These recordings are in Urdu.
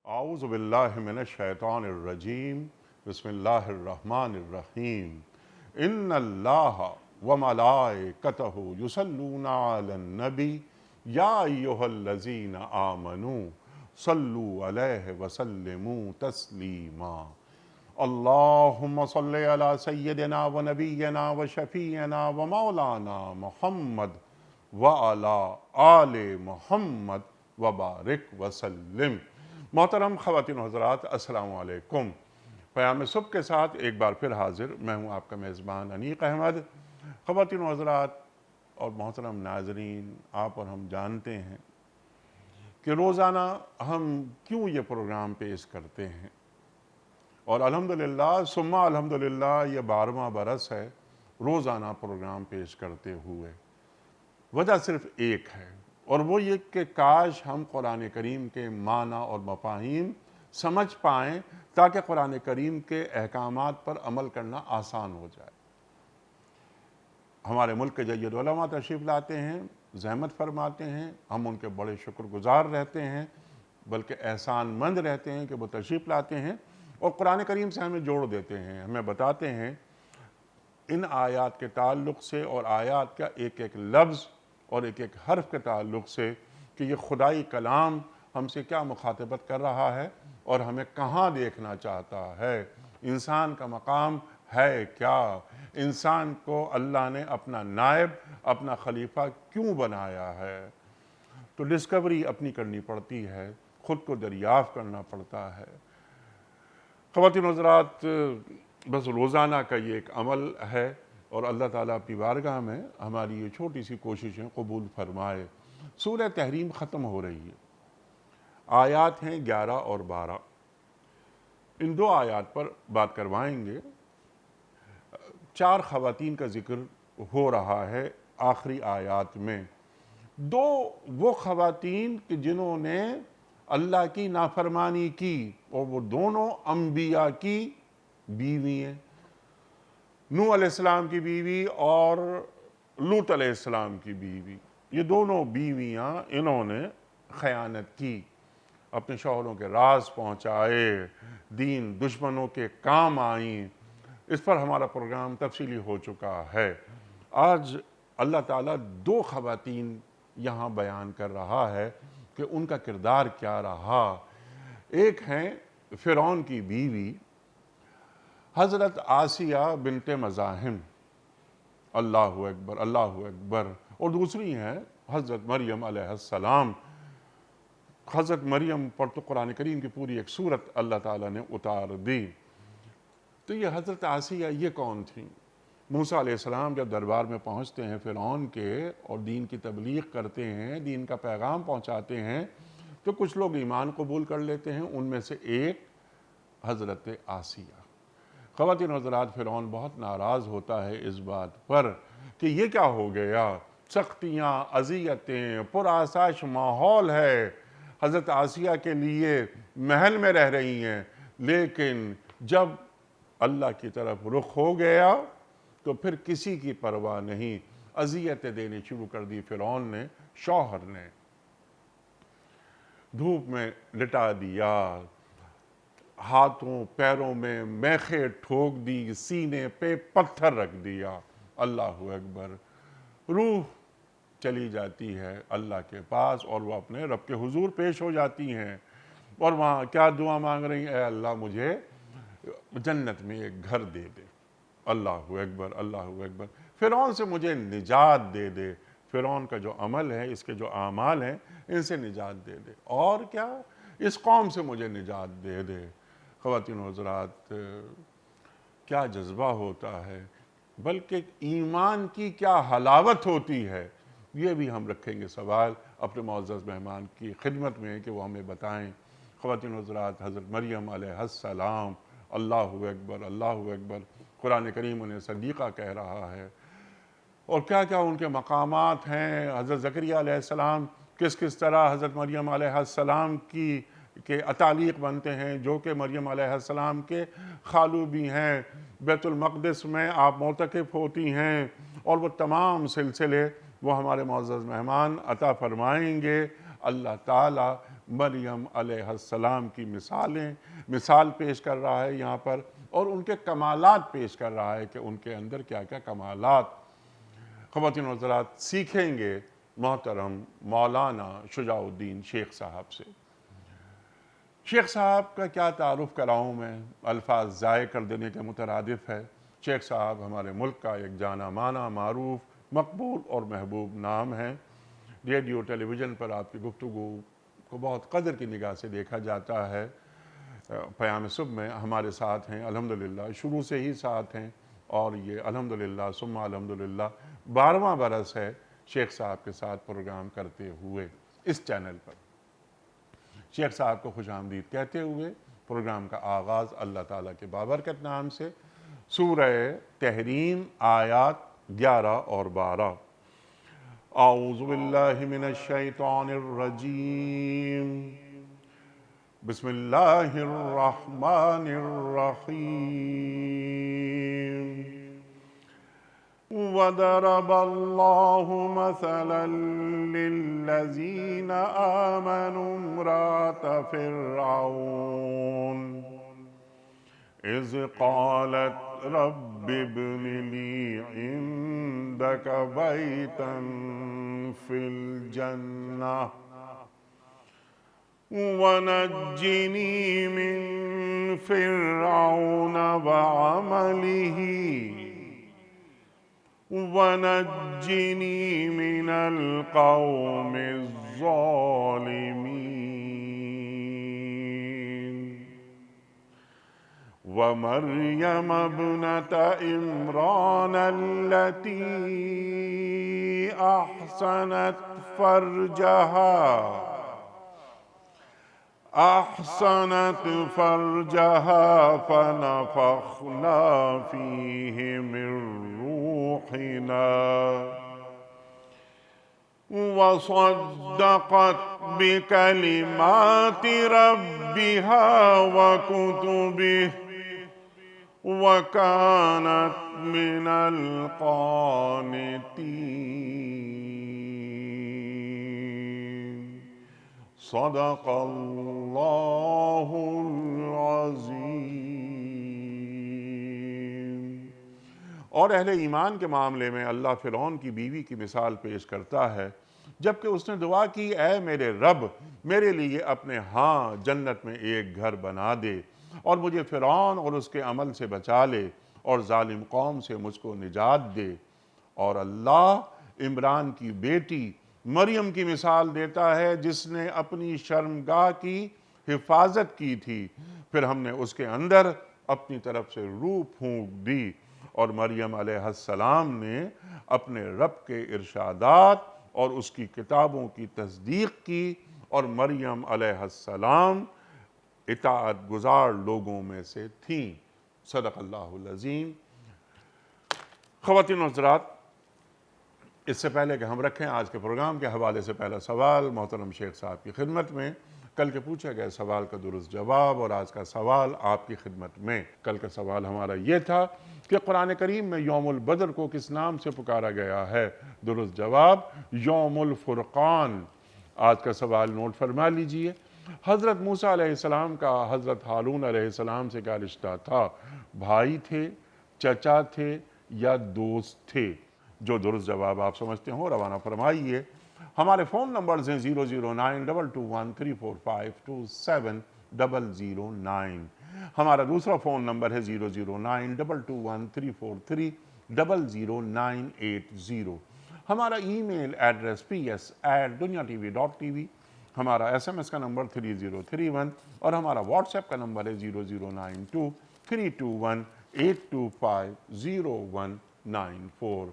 اعوذ باللہ من الشیطان الرجیم بسم اللہ الرحمن الرحیم ان اللہ وملائکتہ یصلون علی النبی یا ایہا الذین آمنوا صلوا علیہ وسلموا تسلیما اللہم صلی علی سیدنا و نبینا و شفیعنا و مولانا محمد وعلی آل محمد وبارک وسلم۔ محترم خواتین و حضرات، السلام علیکم۔ پیام صبح کے ساتھ ایک بار پھر حاضر میں ہوں آپ کا میزبان انیق احمد۔ خواتین و حضرات اور محترم ناظرین، آپ اور ہم جانتے ہیں کہ روزانہ ہم کیوں یہ پروگرام پیش کرتے ہیں، اور الحمدللہ ثم الحمدللہ یہ 12واں برس ہے روزانہ پروگرام پیش کرتے ہوئے۔ وجہ صرف ایک ہے، اور وہ یہ کہ کاش ہم قرآن کریم کے معنی اور مفاہیم سمجھ پائیں تاکہ قرآن کریم کے احکامات پر عمل کرنا آسان ہو جائے۔ ہمارے ملک کے جید علماء تشریف لاتے ہیں، زحمت فرماتے ہیں، ہم ان کے بڑے شکر گزار رہتے ہیں، بلکہ احسان مند رہتے ہیں کہ وہ تشریف لاتے ہیں اور قرآن کریم سے ہمیں جوڑ دیتے ہیں، ہمیں بتاتے ہیں ان آیات کے تعلق سے اور آیات کا ایک ایک لفظ اور ایک ایک حرف کے تعلق سے کہ یہ خدائی کلام ہم سے کیا مخاطبت کر رہا ہے اور ہمیں کہاں دیکھنا چاہتا ہے، انسان کا مقام ہے کیا، انسان کو اللہ نے اپنا نائب، اپنا خلیفہ کیوں بنایا ہے۔ تو ڈسکوری اپنی کرنی پڑتی ہے، خود کو دریافت کرنا پڑتا ہے۔ خواتین و حضرات، بس روزانہ کا یہ ایک عمل ہے، اور اللہ تعالیٰ اپنی بارگاہ میں ہماری یہ چھوٹی سی کوششیں قبول فرمائے۔ سورہ تحریم ختم ہو رہی ہے، آیات ہیں 11 اور 12۔ ان دو آیات پر بات کروائیں گے۔ 4 خواتین کا ذکر ہو رہا ہے آخری آیات میں۔ 2 وہ خواتین کہ جنہوں نے اللہ کی نافرمانی کی، اور وہ دونوں انبیاء کی بیوی ہیں، نوح علیہ السلام کی بیوی اور لوط علیہ السلام کی بیوی۔ یہ دونوں بیویاں انہوں نے خیانت کی، اپنے شوہروں کے راز پہنچائے، دین دشمنوں کے کام آئیں۔ اس پر ہمارا پروگرام تفصیلی ہو چکا ہے۔ آج اللہ تعالیٰ 2 خواتین یہاں بیان کر رہا ہے کہ ان کا کردار کیا رہا۔ ایک ہیں فرعون کی بیوی حضرت آسیہ بنت مزاحم، اللہ اکبر اللہ اکبر، اور دوسری ہیں حضرت مریم علیہ السلام۔ حضرت مریم پر تو قرآن کریم کی پوری ایک سورت اللہ تعالیٰ نے اتار دی۔ تو یہ حضرت آسیہ یہ کون تھیں؟ موسیٰ علیہ السلام جب دربار میں پہنچتے ہیں فرعون کے اور دین کی تبلیغ کرتے ہیں، دین کا پیغام پہنچاتے ہیں، تو کچھ لوگ ایمان قبول کر لیتے ہیں، ان میں سے ایک حضرت آسیہ۔ خواتین و حضرات، فرعون بہت ناراض ہوتا ہے اس بات پر کہ یہ کیا ہو گیا، سختیاں، اذیتیں، پرآسائش ماحول ہے، حضرت آسیہ کے لیے محل میں رہ رہی ہیں، لیکن جب اللہ کی طرف رخ ہو گیا تو پھر کسی کی پرواہ نہیں، اذیتیں دینی شروع کر دی فرعون نے، شوہر نے دھوپ میں لٹا دیا، ہاتھوں پیروں میں میخیں ٹھوک دی، سینے پہ پتھر رکھ دیا، اللہ اکبر۔ روح چلی جاتی ہے اللہ کے پاس اور وہ اپنے رب کے حضور پیش ہو جاتی ہیں، اور وہاں کیا دعا مانگ رہی ہیں؟ اے اللہ مجھے جنت میں ایک گھر دے دے، اللہ اکبر اللہ اکبر، فرعون سے مجھے نجات دے دے، فرعون کا جو عمل ہے، اس کے جو اعمال ہیں، ان سے نجات دے دے، اور کیا اس قوم سے مجھے نجات دے دے۔ خواتین و حضرات، کیا جذبہ ہوتا ہے، بلکہ ایمان کی کیا حلاوت ہوتی ہے، یہ بھی ہم رکھیں گے سوال اپنے معزز مہمان کی خدمت میں کہ وہ ہمیں بتائیں۔ خواتین و حضرات، حضرت مریم علیہ السلام، اللہ اکبر اللہ اکبر، قرآن کریم انہیں صدیقہ کہہ رہا ہے، اور کیا کیا ان کے مقامات ہیں۔ حضرت زکریا علیہ السلام کس کس طرح حضرت مریم علیہ السلام کی کے اتالیق بنتے ہیں، جو کہ مریم علیہ السلام کے خالو بھی ہیں۔ بیت المقدس میں آپ معتکف ہوتی ہیں، اور وہ تمام سلسلے وہ ہمارے معزز مہمان عطا فرمائیں گے۔ اللہ تعالیٰ مریم علیہ السلام کی مثال پیش کر رہا ہے یہاں پر، اور ان کے کمالات پیش کر رہا ہے کہ ان کے اندر کیا کیا کمالات خواتین و حضرات سیکھیں گے محترم مولانا شجاع الدین شیخ صاحب سے۔ شیخ صاحب کا کیا تعارف کراؤں میں، الفاظ ضائع کر دینے کے مترادف ہے۔ شیخ صاحب ہمارے ملک کا ایک جانا مانا، معروف، مقبول اور محبوب نام ہے۔ ریڈیو ٹیلی ویژن پر آپ کی گفتگو کو بہت قدر کی نگاہ سے دیکھا جاتا ہے۔ پیام صبح میں ہمارے ساتھ ہیں الحمدللہ، شروع سے ہی ساتھ ہیں، اور یہ الحمدللہ ثم الحمدللہ 12واں برس ہے شیخ صاحب کے ساتھ پروگرام کرتے ہوئے اس چینل پر۔ شیخ صاحب کو خوش آمدید کہتے ہوئے پروگرام کا آغاز اللہ تعالیٰ کے بابرکت نام سے، سورہ تحریم آیات 11 اور 12۔ اعوذ باللہ من الشیطان الرجیم، بسم اللہ الرحمن الرحیم۔ وَضَرَبَ اللَّهُ مَثَلًا لِّلَّذِينَ آمَنُوا امْرَأَتَ فِرْعَوْنَ إِذْ قَالَتْ رَبِّ ابْنِ لِي عِندَكَ بَيْتًا فِي الْجَنَّةِ وَنَجِّنِي مِن فِرْعَوْنَ وَعَمَلِهِ وَنَجِّنِي مِنَ الْقَوْمِ الظَّالِمِينَ۔ وَمَرْيَمَ ابْنَتَ عِمْرَانَ الَّتِي أَحْصَنَتْ فَرْجَهَا فَنَفَخْنَا فِيهِ مِن رُّوحِنَا وَصَدَّقَتْ بِكَلِمَاتِ رَبِّهَا وَكُتُبِهِ وَكَانَتْ مِنَ الْقَانِتِينَ۔ صدق اللہ العظیم۔ اور اہل ایمان کے معاملے میں اللہ فرعون کی بیوی کی مثال پیش کرتا ہے، جبکہ اس نے دعا کی، اے میرے رب میرے لیے اپنے ہاں جنت میں ایک گھر بنا دے اور مجھے فرعون اور اس کے عمل سے بچا لے اور ظالم قوم سے مجھ کو نجات دے۔ اور اللہ عمران کی بیٹی مریم کی مثال دیتا ہے، جس نے اپنی شرمگاہ کی حفاظت کی تھی، پھر ہم نے اس کے اندر اپنی طرف سے روح پھونک دی، اور مریم علیہ السلام نے اپنے رب کے ارشادات اور اس کی کتابوں کی تصدیق کی، اور مریم علیہ السلام اطاعت گزار لوگوں میں سے تھیں۔ صدق اللہ العظیم۔ خواتین و حضرات، اس سے پہلے کہ ہم رکھیں آج کے پروگرام کے حوالے سے پہلا سوال محترم شیخ صاحب کی خدمت میں، کل کے پوچھے گئے سوال کا درست جواب اور آج کا سوال آپ کی خدمت میں۔ کل کا سوال ہمارا یہ تھا کہ قرآن کریم میں یوم البدر کو کس نام سے پکارا گیا ہے؟ درست جواب یوم الفرقان۔ آج کا سوال نوٹ فرما لیجئے۔ حضرت موسیٰ علیہ السلام کا حضرت ہارون علیہ السلام سے کیا رشتہ تھا؟ بھائی تھے، چچا تھے یا دوست تھے؟ جو درست جواب آپ سمجھتے ہوں روانہ فرمائیے۔ ہمارے فون نمبرز ہیں 00922154527 ہمارا دوسرا فون نمبر ہے 0092234300980۔ ہمارا ای میل ایڈریس ps@dunyatv.tv، ہمارا SMS کا نمبر 3031، اور ہمارا واٹس ایپ کا نمبر ہے 009232182509194۔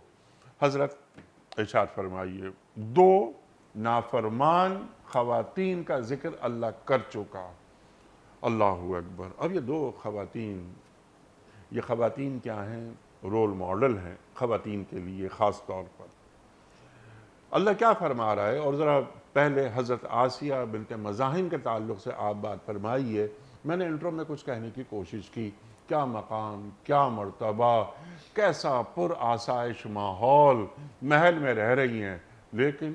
حضرت ارشاد فرمائیے، دو نافرمان خواتین کا ذکر اللہ کر چکا۔ اللہ اکبر۔ اب یہ دو خواتین، یہ خواتین کیا ہیں؟ رول ماڈل ہیں خواتین کے لیے خاص طور پر۔ اللہ کیا فرما رہا ہے؟ اور ذرا پہلے حضرت آسیہ بنت مزاحم کے تعلق سے آپ بات فرمائیے۔ میں نے انٹرو میں کچھ کہنے کی کوشش کی، کیا مقام، کیا مرتبہ، کیسا پر آسائش ماحول، محل میں رہ رہی ہیں، لیکن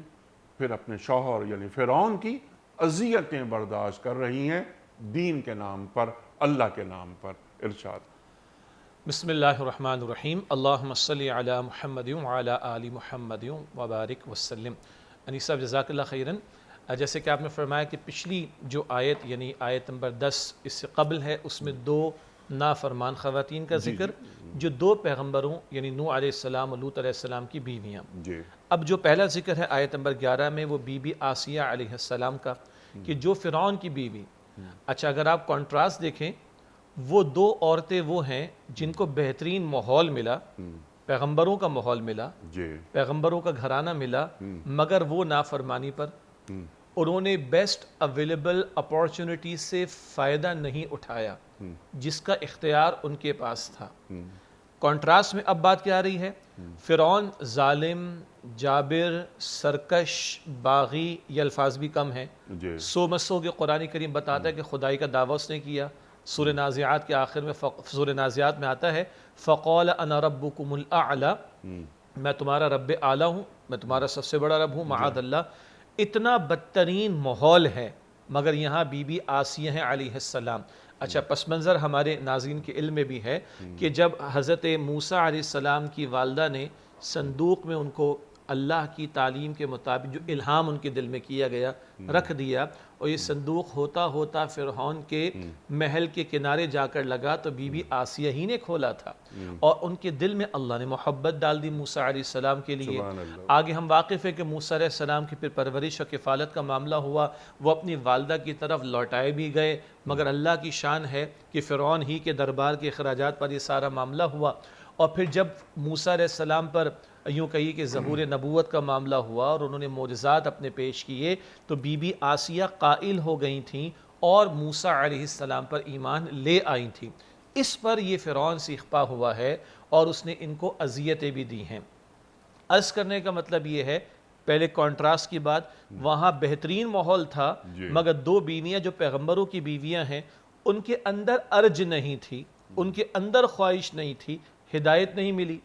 پھر اپنے شوہر یعنی فرعون کی اذیتیں برداشت کر رہی ہیں دین کے نام پر، اللہ کے نام پر۔ ارشاد۔ بسم اللہ الرحمن الرحیم، اللہم صلی علی محمد وعلی آل محمد وبارک وسلم۔ انیس صاحب جزاک اللہ خیراً۔ جیسے کہ آپ نے فرمایا کہ پچھلی جو آیت یعنی آیت نمبر 10 اس سے قبل ہے، اس میں 2 نافرمان خواتین کا ذکر، جو 2 پیغمبروں یعنی نوح علیہ السلام اور لوط علیہ السلام کی بیویاں۔ اب جو پہلا ذکر ہے آیت نمبر 11 میں، وہ بی بی آسیہ علیہ السلام کا، کہ جو فرعون کی بیوی۔ اچھا، اگر آپ کنٹراسٹ دیکھیں، وہ 2 عورتیں وہ ہیں جن کو بہترین ماحول ملا، پیغمبروں کا ماحول ملا، پیغمبروں کا گھرانہ ملا، مگر وہ نافرمانی پر، انہوں نے بیسٹ اویلیبل اپورچونٹی سے فائدہ نہیں اٹھایا جس کا اختیار ان کے پاس تھا۔ کنٹراسٹ میں اب بات کیا آ رہی ہے؟ فرعون ظالم، جابر، سرکش، باغی، یہ الفاظ بھی کم ہیں، سو مسو کے قرآن کریم بتاتا ہے کہ خدائی کا دعویٰ اس نے کیا۔ سورہ نازعات کے آخر میں، سورہ نازعات میں آتا ہے فَقَالَ أَنَا رَبُّكُمُ الْأَعْلَى، میں تمہارا رب اعلیٰ ہوں، میں تمہارا سب سے بڑا رب ہوں، معاذ اللہ۔ اتنا بدترین ماحول ہے، مگر یہاں بی بی آسیہ ہیں علیہ السلام۔ اچھا، پس منظر ہمارے ناظرین کے علم میں بھی ہے کہ جب حضرت موسیٰ علیہ السلام کی والدہ نے صندوق میں ان کو اللہ کی تعلیم کے مطابق جو الہام ان کے دل میں کیا گیا رکھ دیا، اور یہ صندوق ہوتا ہوتا فرعون کے محل کے کنارے جا کر لگا، تو بی بی آسیہ ہی نے کھولا تھا، اور ان کے دل میں اللہ نے محبت ڈال دی موسیٰ علیہ السلام کے لیے۔ آگے ہم واقف ہے کہ موسیٰ علیہ السلام کی پھر پرورش اور کفالت کا معاملہ ہوا، وہ اپنی والدہ کی طرف لوٹائے بھی گئے، مگر اللہ کی شان ہے کہ فرعون ہی کے دربار کے اخراجات پر یہ سارا معاملہ ہوا۔ اور پھر جب موسیٰ علیہ السلام پر یوں کہیے کہ ظہور نبوت کا معاملہ ہوا اور انہوں نے معجزات اپنے پیش کیے، تو بی بی آسیہ قائل ہو گئی تھیں اور موسیٰ علیہ السلام پر ایمان لے آئی تھیں۔ اس پر یہ فرعون سے اخفا ہوا ہے اور اس نے ان کو اذیتیں بھی دی ہیں۔ عرض کرنے کا مطلب یہ ہے، پہلے کنٹراسٹ کی بات، وہاں بہترین ماحول تھا، مگر 2 بیویاں جو پیغمبروں کی بیویاں ہیں، ان کے اندر ارج نہیں تھی، ان کے اندر خواہش نہیں تھی، ہدایت نہیں ملی۔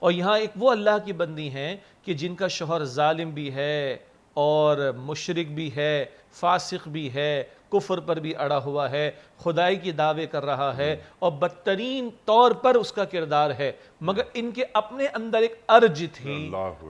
اور یہاں ایک وہ اللہ کی بندی ہیں کہ جن کا شوہر ظالم بھی ہے اور مشرک بھی ہے، فاسق بھی ہے، کفر پر بھی اڑا ہوا ہے، خدائی کی دعوے کر رہا ہے، اور بدترین طور پر اس کا کردار ہے، مگر ان کے اپنے اندر ایک ارج تھی،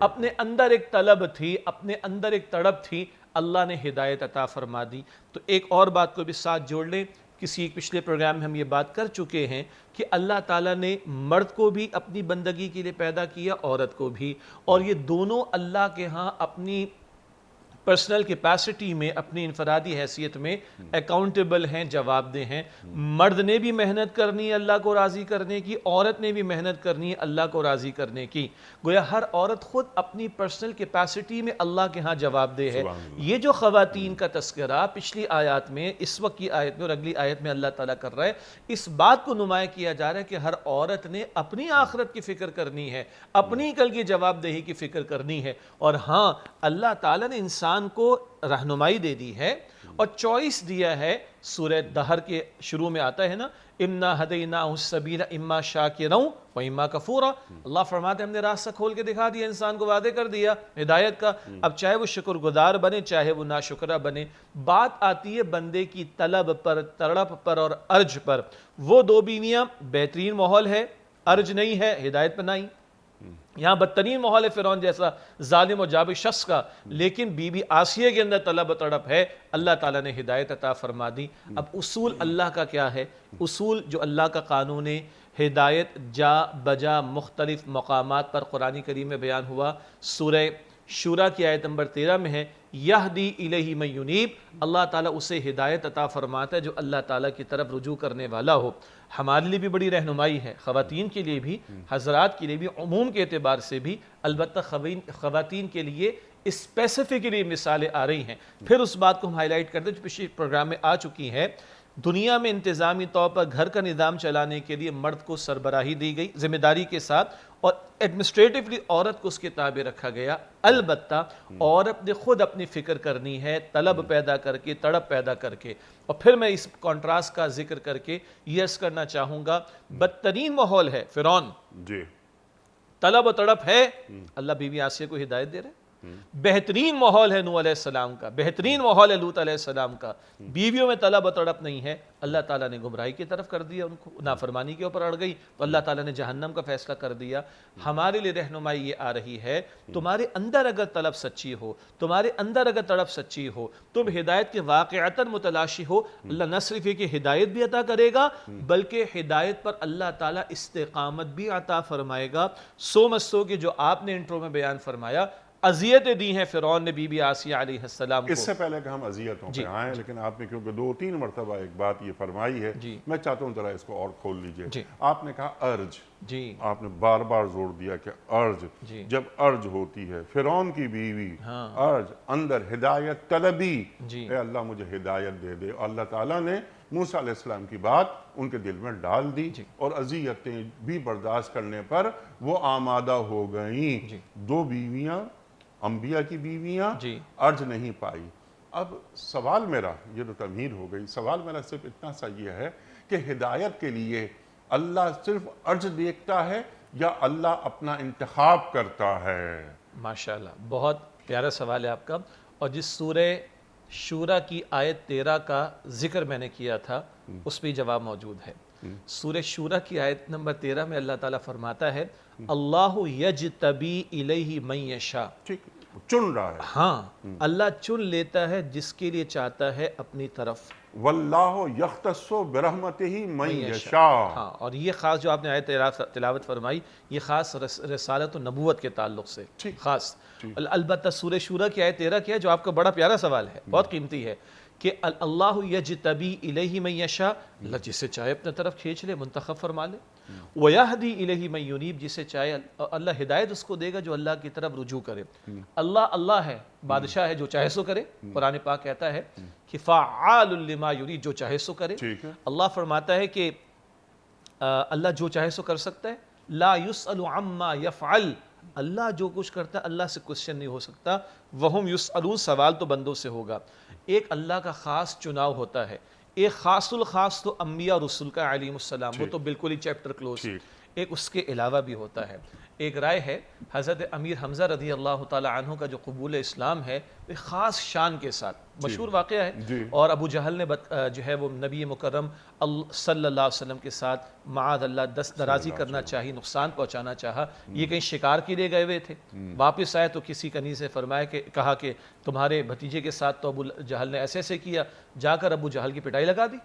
اپنے اندر ایک طلب تھی، اپنے اندر ایک تڑپ تھی، اللہ نے ہدایت عطا فرما دی۔ تو ایک اور بات کو بھی ساتھ جوڑ لیں، کسی ایک پچھلے پروگرام میں ہم یہ بات کر چکے ہیں کہ اللہ تعالیٰ نے مرد کو بھی اپنی بندگی کے لیے پیدا کیا، عورت کو بھی، اور یہ دونوں اللہ کے ہاں اپنی پرسنل کیپیسٹی میں، اپنی انفرادی حیثیت میں اکاؤنٹیبل ہیں، جواب دہ ہیں۔ مرد نے بھی محنت کرنی ہے اللہ کو راضی کرنے کی، عورت نے بھی محنت کرنی ہے اللہ کو راضی کرنے کی۔ گویا ہر عورت خود اپنی پرسنل کیپیسٹی میں اللہ کے ہاں جواب دہ ہے۔ یہ جو خواتین کا تذکرہ پچھلی آیات میں، اس وقت کی آیت میں اور اگلی آیت میں اللہ تعالیٰ کر رہا ہے، اس بات کو نمایاں کیا جا رہا ہے کہ ہر عورت نے اپنی آخرت کی فکر کرنی ہے، اپنی کل کی جواب دہی کی فکر کرنی ہے۔ اور ہاں، اللہ تعالیٰ نے انسان کو رہنمائی دے دی ہے اور چوائس دیا ہے۔ سورہ دہر کے شروع میں آتا ہے نا، اِنَّا هَدَيْنَاهُ السَّبِيلَ اِمَّا شَاكِرًا وَإِمَّا كَفُورًا۔ اللہ فرماتے ہیں ہم نے راستہ کھول کے دکھا دیا، انسان کو وعدے کر دیا ہدایت کا، اب چاہے وہ شکر گزار بنے چاہے وہ ناشکرہ بنے۔ بات آتی ہے بندے کی طلب پر، تڑپ پر اور ارج پر۔ وہ 2 بیویاں، بہترین ماحول ہے، ارج نہیں ہے، ہدایت پر نہیں۔ یہاں بدترین ماحول ہے فرعون جیسا ظالم و جابر شخص کا، لیکن بی بی آسیہ کے اندر طلب و تڑپ ہے، اللہ تعالیٰ نے ہدایت عطا فرما دی۔ اب اصول اللہ کا کیا ہے؟ اصول جو اللہ کا قانون ہے، ہدایت جا بجا مختلف مقامات پر قرآن کریم میں بیان ہوا۔ سورہ شورا کی آیت نمبر 13 میں ہے، یہدی الیہ من ینیب، اللہ تعالیٰ اسے ہدایت عطا فرماتا ہے جو اللہ تعالیٰ کی طرف رجوع کرنے والا ہو۔ ہمارے لیے بھی بڑی رہنمائی ہے، خواتین کے لیے بھی، حضرات کے لیے بھی، عموم کے اعتبار سے بھی، البتہ خواتین کے لیے اسپیسیفکلی مثالیں آ رہی ہیں۔ پھر اس بات کو ہم ہائی لائٹ کرتے ہیں جو پچھلے پروگرام میں آ چکی ہے۔ دنیا میں انتظامی طور پر گھر کا نظام چلانے کے لیے مرد کو سربراہی دی گئی ذمہ داری کے ساتھ، اور ایڈمنسٹریٹولی عورت کو اس کے تابع رکھا گیا۔ البتہ عورت نے خود اپنی فکر کرنی ہے، طلب پیدا کر کے، تڑپ پیدا کر کے۔ اور پھر میں اس کنٹراسٹ کا ذکر کر کے یہ عرض کرنا چاہوں گا، بدترین ماحول ہے فرعون، طلب و تڑپ ہے، اللہ بی بی آسیہ کو ہدایت دے رہے ہیں۔ بہترین ماحول ہے نوح علیہ السلام کا، بہترین ماحول ہے لوط علیہ السلام کا، بیویوں میں طلب و تڑپ نہیں ہے، اللہ تعالیٰ نے گمراہی کی طرف کر دیا ان کو، نافرمانی کے اوپر اڑ گئی تو اللہ تعالیٰ نے جہنم کا فیصلہ کر دیا۔ ہمارے لیے رہنمائی یہ آ رہی ہے، تمہارے اندر اگر طلب سچی ہو، تمہارے اندر اگر تڑپ سچی ہو، تم ہدایت کے واقعتاً متلاشی ہو، اللہ نہ صرف یہ کہ ہدایت بھی عطا کرے گا بلکہ ہدایت پر اللہ تعالیٰ استقامت بھی عطا فرمائے گا۔ سو مسو کہ جو آپ نے انٹرو میں بیان فرمایا، اذیتیں دی ہیں فرعون نے بی بی آسیہ علیہ السلام کو۔ اس سے پہلے کہ ہم اذیتوں پہ آئیں، لیکن آپ نے کیونکہ 2-3 مرتبہ ایک بات یہ فرمائی ہے، میں چاہتا ہوں ذرا اس کو اور کھول لیجئے۔ آپ نے کہا ارج، آپ نے بار بار زور دیا کہ ارج، جب ارج ہوتی ہے، فرعون کی بیوی ارج، اندر ہدایت طلبی، اے اللہ مجھے ہدایت دے دے، اللہ تعالیٰ نے موسیٰ علیہ السلام کی بات ان کے دل میں ڈال دی اور اذیتیں بھی برداشت کرنے پر وہ آمادہ ہو گئیں۔ 2 بیویاں، انبیاء کی بیویاں، ارج نہیں پائی۔ اب سوال میرا، یہ تو تمہید ہو گئی، سوال میرا صرف اتنا سا یہ ہے کہ ہدایت کے لیے اللہ صرف ارج دیکھتا ہے یا اللہ اپنا انتخاب کرتا ہے؟ ماشاءاللہ، بہت پیارا سوال ہے آپ کا، اور جس سورہ شورا کی آیت 13 کا ذکر میں نے کیا تھا اس پہ جواب موجود ہے۔ سورہ شورا کی آیت نمبر 13 میں اللہ تعالیٰ فرماتا ہے اللہ یجتبی الیہ من یشاء، چن رہا ہے، ہاں اللہ چن لیتا ہے جس کے لیے چاہتا ہے اپنی طرف، واللہ یختص برحمتہ من یشاء۔ ہاں، اور یہ خاص جو آپ نے آیت تلاوت فرمائی یہ خاص رسالت و نبوت کے تعلق سے خاص۔ البتہ سورہ شورا کی آیت 13 کیا ہے جو آپ کا بڑا پیارا سوال ہے، بہت قیمتی ہے، کہ اللہ یجتبی الیہ من یشاء، اللہ جسے چاہے اپنے طرف کھینچ لے، منتخب فرما لے، وَيَهْدِي إِلَيْهِ مَن يُنِيبُ، جسے چاہے اللہ ہدایت اس کو دے گا جو اللہ کی طرف رجوع کرے۔ اللہ ہے، بادشاہ ہے، جو چاہے سو کرے، قرآن پاک کہتا ہے کہ فعال لما یرید، جو چاہے سو کرے۔ اللہ فرماتا ہے کہ اللہ جو چاہے سو کر سکتا ہے، لا يسأل عما يفعل، اللہ جو کچھ کرتا ہے اللہ سے کوشچن نہیں ہو سکتا، وہم یسألون، سوال تو بندوں سے ہوگا۔ ایک اللہ کا خاص چناؤ ہوتا ہے، ایک خاص الخاص تو انبیاء رسول کا علیہ السلام، وہ تو بالکل ہی چیپٹر کلوز۔ ایک اس کے علاوہ بھی ہوتا ہے، ایک رائے ہے حضرت امیر حمزہ رضی اللہ تعالی عنہ کا جو قبول اسلام ہے ایک خاص شان کے ساتھ مشہور واقعہ ہے، اور ابو جہل نے جو ہے وہ نبی مکرم صلی اللہ علیہ وسلم کے ساتھ معاذ اللہ دست درازی کرنا چاہی، نقصان پہنچانا چاہا، یہ کہیں شکار کے لیے گئے ہوئے تھے، واپس آئے تو کسی کنی سے فرمایا کہ کہا کہ تمہارے بھتیجے کے ساتھ تو ابو جہل نے ایسے ایسے کیا، جا کر ابو جہل کی پٹائی لگا دی،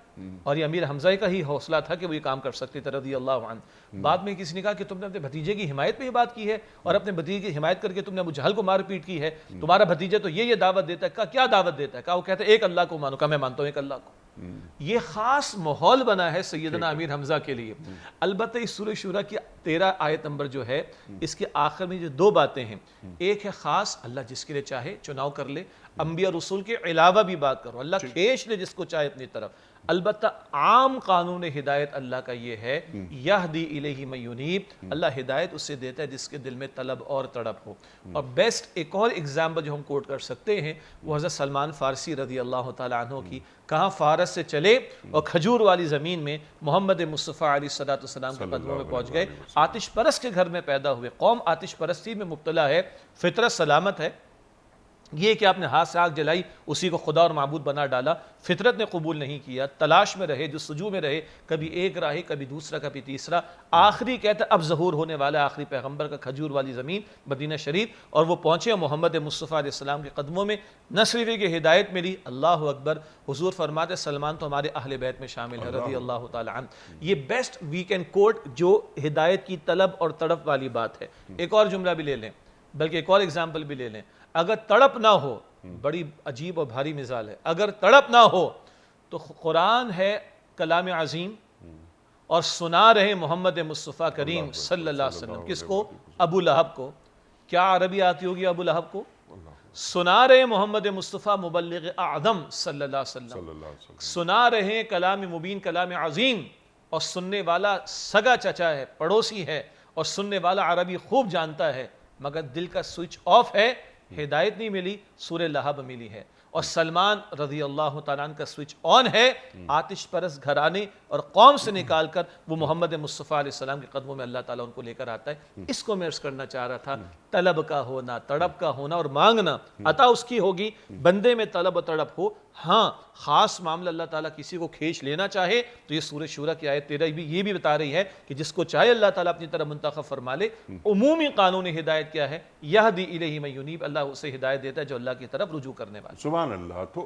اور یہ امیر حمزہ کا ہی حوصلہ تھا کہ وہ یہ کام کر سکتے تھے رضی اللہ عنہ۔ بعد میں کسی نے کہا کہ تم نے اپنے بھتیجے کی حمایت پہ یہ بات کی ہے اور اپنے بھتیجے کی حمایت کر کے تم نے ابو جہل کو مار پیٹ کی ہے، تمہارا بھتیجا تو یہ دعوت دیتا ہے، کہا کیا دعوت دیتا ہے؟ کہا وہ کہتا ہے ایک اللہ کو مانو، کہا میں مانتا ہوں ایک اللہ کو۔ یہ خاص ماحول بنا ہے سیدنا امیر حمزہ کے لیے۔ البتہ اس سورہ شورا کی 13 آیت نمبر جو ہے اس کے آخر میں جو 2 باتیں ہیں، ایک ہے خاص اللہ جس کے لیے چاہے چناؤ کر لے، انبیاء رسول کے علاوہ بھی بات کرو، اللہ کھینچ لے جس کو چاہے اپنی طرف۔ البتہ عام قانون ہدایت اللہ کا یہ ہے یہدی الیہ من ینیب، اللہ ہدایت اسے دیتا ہے جس کے دل میں طلب اور تڑپ ہو۔ اور بیسٹ ایک اور اگزامپل جو ہم کوٹ کر سکتے ہیں وہ حضرت سلمان فارسی رضی اللہ تعالیٰ عنہ کی، کہاں فارس سے چلے اور کھجور والی زمین میں محمد مصطفیٰ علیہ السلام کے قدموں میں پہنچ گئے، آتش پرست کے گھر میں پیدا ہوئے، قوم آتش پرستی میں مبتلا ہے، فطرت سلامت ہے، یہ کہ آپ نے ہاتھ سے آگ جلائی اسی کو خدا اور معبود بنا ڈالا، فطرت نے قبول نہیں کیا، تلاش میں رہے، جستجو میں رہے، کبھی ایک راہی کبھی دوسرا کبھی تیسرا، آخری کہتا ہے اب ظہور ہونے والا آخری پیغمبر کا کھجور والی زمین مدینہ شریف، اور وہ پہنچے محمد مصطفیٰ علیہ السلام کے قدموں میں، نہ صرف کہ ہدایت ملی، اللہ اکبر، حضور فرماتے سلمان تو ہمارے اہل بیت میں شامل ہے رضی اللہ تعالی عنہ۔ یہ بیسٹ وی کین کوٹ جو ہدایت کی طلب اور تڑپ والی بات ہے۔ ایک اور جملہ بھی لے لیں، بلکہ ایک اور اگزامپل بھی لے لیں، اگر تڑپ نہ ہو، بڑی عجیب اور بھاری مثال ہے، اگر تڑپ نہ ہو تو قرآن ہے کلام عظیم اور سنا رہے محمد مصطفیٰ کریم صلی اللہ علیہ وسلم، کس کو؟ ابو لہب کو۔ کیا عربی آتی ہوگی ابو لہب کو؟ سنا رہے محمد مصطفیٰ مبلغ اعظم صلی اللہ علیہ وسلم، سنا رہے کلام مبین کلام عظیم، اور سننے والا سگا چچا ہے، پڑوسی ہے، اور سننے والا عربی خوب جانتا ہے، مگر دل کا سوئچ آف ہے، ہدایت نہیں ملی، سورہ لہب ملی ہے۔ اور سلمان رضی اللہ تعالیٰ عنہ کا سوئچ آن ہے، آتش پرست گھرانے اور قوم سے نکال کر وہ محمد مصطفیٰ علیہ السلام کے قدموں میں اللہ تعالیٰ ان کو لے کر آتا ہے۔ اس کو میں عرض کرنا چاہ رہا تھا، طلب کا ہونا، تڑپ کا ہونا اور مانگنا، عطا اس کی ہوگی، بندے میں طلب و تڑپ ہو۔ ہاں خاص معاملہ اللہ تعالیٰ کسی کو کھینچ لینا چاہے تو یہ سورہ شورى کی آیت 13 بھی یہ بھی بتا رہی ہے کہ جس کو چاہے اللہ تعالیٰ اپنی طرف منتخب فرما لے۔ عمومی قانون ہدایت کیا ہے؟ یہدی الیہ من ینیب، اللہ اسے ہدایت دیتا ہے جو اللہ کی طرف رجوع کرنے والا۔ سبحان اللہ۔ تو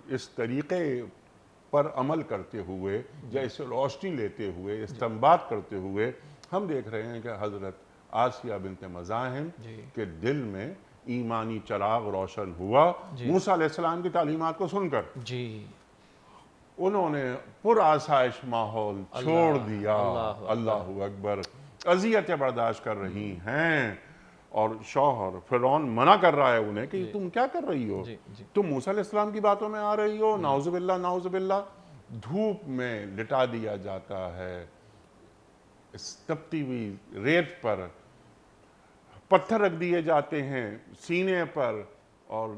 اس طریقے پر عمل کرتے ہوئے یا اس سے روشنی لیتے ہوئے، استنباط کرتے ہوئے، ہم دیکھ رہے ہیں کہ حضرت آسیہ بنت مزاحم کے دل میں ایمانی چراغ روشن ہوا موسیٰ علیہ السلام کی تعلیمات کو سن کر۔ جی، انہوں نے پر آسائش ماحول چھوڑ دیا۔ اللہ اکبر۔ اذیتیں برداشت کر رہی ہیں اور شوہر فرعون منع کر رہا ہے انہیں کہ تم کیا کر رہی ہو؟ تم موسیٰ علیہ السلام کی باتوں میں آ رہی ہو؟ نعوذ باللہ نعوذ باللہ۔ دھوپ میں لٹا دیا جاتا ہے، اس تپتی ہوئی ریت پر پتھر رکھ دیے جاتے ہیں سینے پر، اور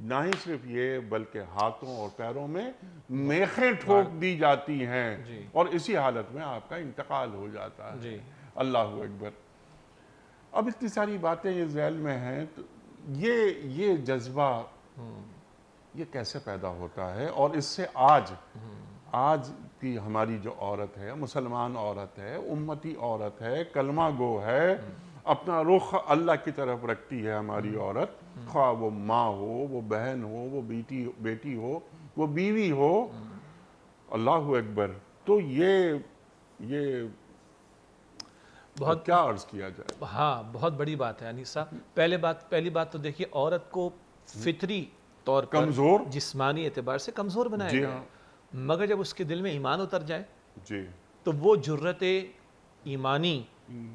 نہ ہی صرف یہ بلکہ ہاتھوں اور پیروں میں میخیں ٹھوک دی جاتی ہیں، اور اسی حالت میں آپ کا انتقال ہو جاتا ہے۔ اللہ اکبر۔ اب اتنی ساری باتیں یہ ذیل میں ہیں، تو یہ جذبہ یہ کیسے پیدا ہوتا ہے؟ اور اس سے آج کی ہماری جو عورت ہے، مسلمان عورت ہے، امتی عورت ہے، کلمہ گو ہے، اپنا رخ اللہ کی طرف رکھتی ہے ہماری عورت، خواہ وہ ماں ہو، وہ بہن ہو، وہ بیٹی ہو، وہ بیوی ہو۔ اللہ اکبر۔ تو یہ بہت کیا عرض کیا جائے؟ ہاں بہت بڑی بات ہے انیسہ۔ پہلی بات تو دیکھیے، عورت کو فطری طور پر کمزور، جسمانی اعتبار سے کمزور بنایا گیا ہے، مگر جب اس کے دل میں ایمان اتر جائے تو وہ جرت ایمانی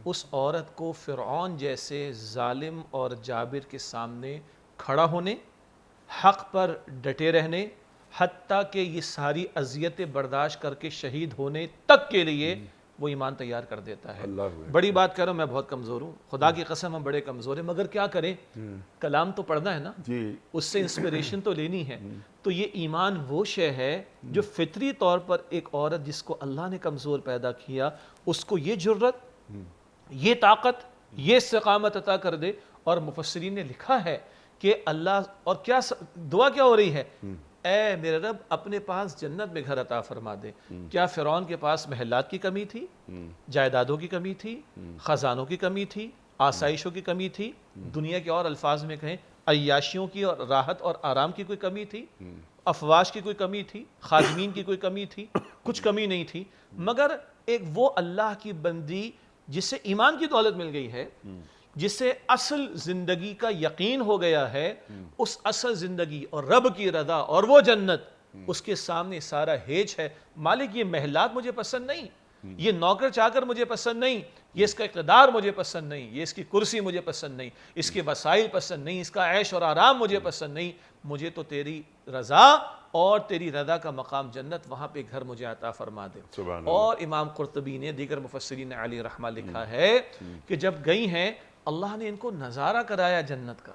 اس عورت کو فرعون جیسے ظالم اور جابر کے سامنے کھڑا ہونے، حق پر ڈٹے رہنے، حتیٰ کہ یہ ساری اذیتیں برداشت کر کے شہید ہونے تک کے لیے وہ ایمان تیار کر دیتا ہے۔ بڑی بات کہہ رہا ہوں، میں بہت کمزور ہوں، خدا کی قسم ہم بڑے کمزور ہیں، مگر کیا کریں، کلام تو پڑھنا ہے نا، اس سے انسپریشن تو لینی ہے۔ تو یہ ایمان وہ شے ہے جو فطری طور پر ایک عورت جس کو اللہ نے کمزور پیدا کیا، اس کو یہ جرت، یہ طاقت، یہ استقامت عطا کر دے۔ اور مفسرین نے لکھا ہے کہ اللہ، اور کیا دعا کیا ہو رہی ہے، اے میرے رب اپنے پاس جنت میں گھر عطا فرما دے۔ کیا فرعون کے پاس محلات کی کمی تھی، جائیدادوں کی کمی تھی، خزانوں کی کمی تھی، آسائشوں کی کمی تھی، دنیا کے اور الفاظ میں کہیں عیاشیوں کی اور راحت اور آرام کی کوئی کمی تھی، افواج کی کوئی کمی تھی، خادمین کی کوئی کمی تھی؟ کچھ کمی نہیں تھی، مگر ایک وہ اللہ کی بندی جسے ایمان کی دولت مل گئی ہے، جسے اصل زندگی کا یقین ہو گیا ہے، اس اصل زندگی اور رب کی رضا اور وہ جنت اس کے سامنے سارا ہیج ہے۔ مالک یہ محلات مجھے پسند نہیں، یہ نوکر چاکر مجھے پسند نہیں، یہ اس کا اقتدار مجھے پسند نہیں، یہ اس کی کرسی مجھے پسند نہیں، اس کے وسائل پسند نہیں، اس کا عیش اور آرام مجھے پسند نہیں، مجھے تو تیری رضا اور تیری رضا کا مقام جنت، وہاں پہ گھر مجھے عطا فرما دے۔ اور امام قرطبی نے، دیگر مفسرین نے علی رحمہ لکھا ہے کہ جب گئی ہیں اللہ نے ان کو نظارہ کرایا جنت کا،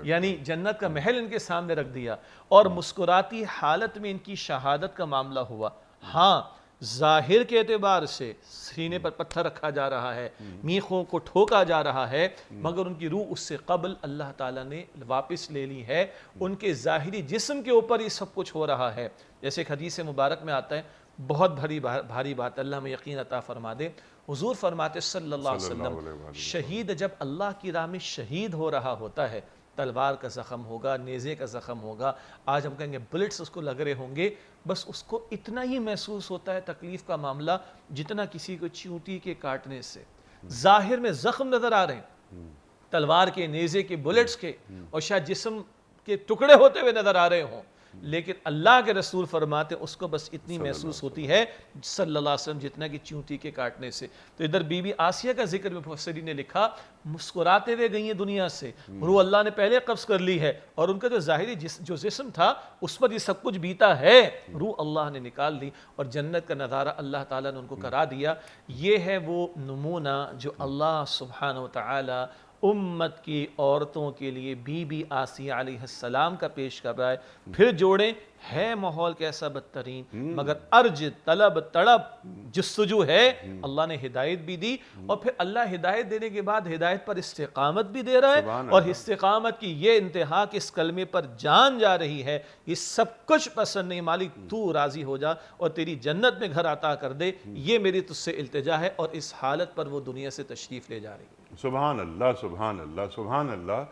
یعنی جنت کا محل ان کے سامنے رکھ دیا، اور مسکراتی حالت میں ان کی شہادت کا معاملہ ہوا۔ ہاں ظاہر کے اعتبار سے سینے پر پتھر رکھا جا رہا ہے، میخوں کو ٹھوکا جا رہا ہے، مگر ان کی روح اس سے قبل اللہ تعالیٰ نے واپس لے لی ہے۔ ان کے ظاہری جسم کے اوپر یہ سب کچھ ہو رہا ہے، جیسے ایک حدیث مبارک میں آتا ہے، بہت بھاری بات، اللہ میں یقین عطا فرما دے۔ حضور فرماتے صلی اللہ علیہ وسلم، شہید جب اللہ کی راہ میں شہید ہو رہا ہوتا ہے، تلوار کا زخم ہوگا، نیزے کا زخم ہوگا، آج ہم کہیں گے بلٹس اس کو لگ رہے ہوں گے، بس اس کو اتنا ہی محسوس ہوتا ہے تکلیف کا معاملہ جتنا کسی کو چیونٹی کے کاٹنے سے۔ ظاہر میں زخم نظر آ رہے ہیں، تلوار کے، نیزے کے، بلٹس کے، اور شاید جسم کے ٹکڑے ہوتے ہوئے نظر آ رہے ہوں، لیکن اللہ کے رسول فرماتے اس کو بس اتنی محسوس ہوتی ہے صلی اللہ علیہ وسلم جتنا کہ چیونٹی کے کاٹنے سے۔ تو ادھر بی بی آسیہ کا ذکر میں مفسرین نے لکھا، مسکراتے ہوئے گئی ہیں دنیا سے، روح اللہ نے پہلے قبض کر لی ہے، اور ان کا جو ظاہری جو جسم تھا اس پر یہ سب کچھ بیتا ہے، روح اللہ نے نکال لی، اور جنت کا نظارہ اللہ تعالیٰ نے ان کو کرا دیا۔ یہ ہے وہ نمونہ جو اللہ سبحانہ و تعالی امت کی عورتوں کے لیے بی بی آسیہ علیہ السلام کا پیش کر رہا ہے. پھر جوڑیں ہے ماحول کیسا بدترین مگر ارج طلب تڑپ جستجو ہے. اللہ نے ہدایت بھی دی اور پھر اللہ ہدایت دینے کے بعد ہدایت پر استقامت بھی دے رہا ہے اور استقامت کی یہ انتہا کہ اس کلمے پر جان جا رہی ہے. یہ سب کچھ پسند نہیں مالک تو راضی ہو جا اور تیری جنت میں گھر عطا کر دے, یہ میری تجھ سے التجا ہے. اور اس حالت پر وہ دنیا سے تشریف لے جا رہی ہے. سبحان اللہ سبحان اللہ سبحان اللہ.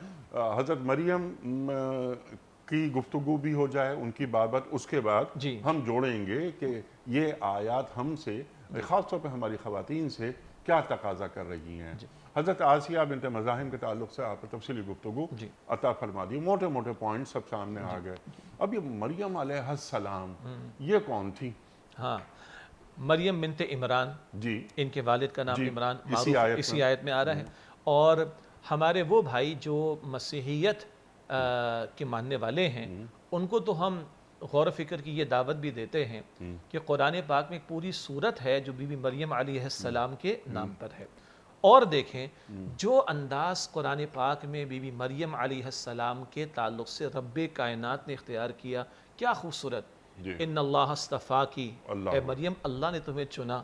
حضرت مریم کی گفتگو بھی ہو جائے ان کی بابت, اس کے بعد جی ہم جوڑیں گے کہ یہ آیات ہم سے خاص طور پہ ہماری خواتین سے کیا تقاضا کر رہی ہیں. حضرت آسیہ بنت مزاحم کے تعلق سے آپ نے تفصیلی گفتگو عطا فرما دی, موٹے موٹے پوائنٹ سب سامنے آ گئے. اب یہ مریم علیہ السلام یہ کون تھی؟ ہاں, مریم بنت عمران, جی ان کے والد کا نام عمران, اسی آیت میں آ رہا ہے. اور ہمارے وہ بھائی جو مسیحیت کے ماننے والے ہیں ان کو تو ہم غور و فکر کی یہ دعوت بھی دیتے ہیں کہ قرآن پاک میں ایک پوری سورت ہے جو بی بی مریم علیہ السلام کے نام پر ہے. اور دیکھیں جو انداز قرآن پاک میں بی بی مریم علیہ السلام کے تعلق سے رب کائنات نے اختیار کیا, کیا خوبصورت. ان اللہ اصطفاکی, اے مریم اللہ نے تمہیں چنا.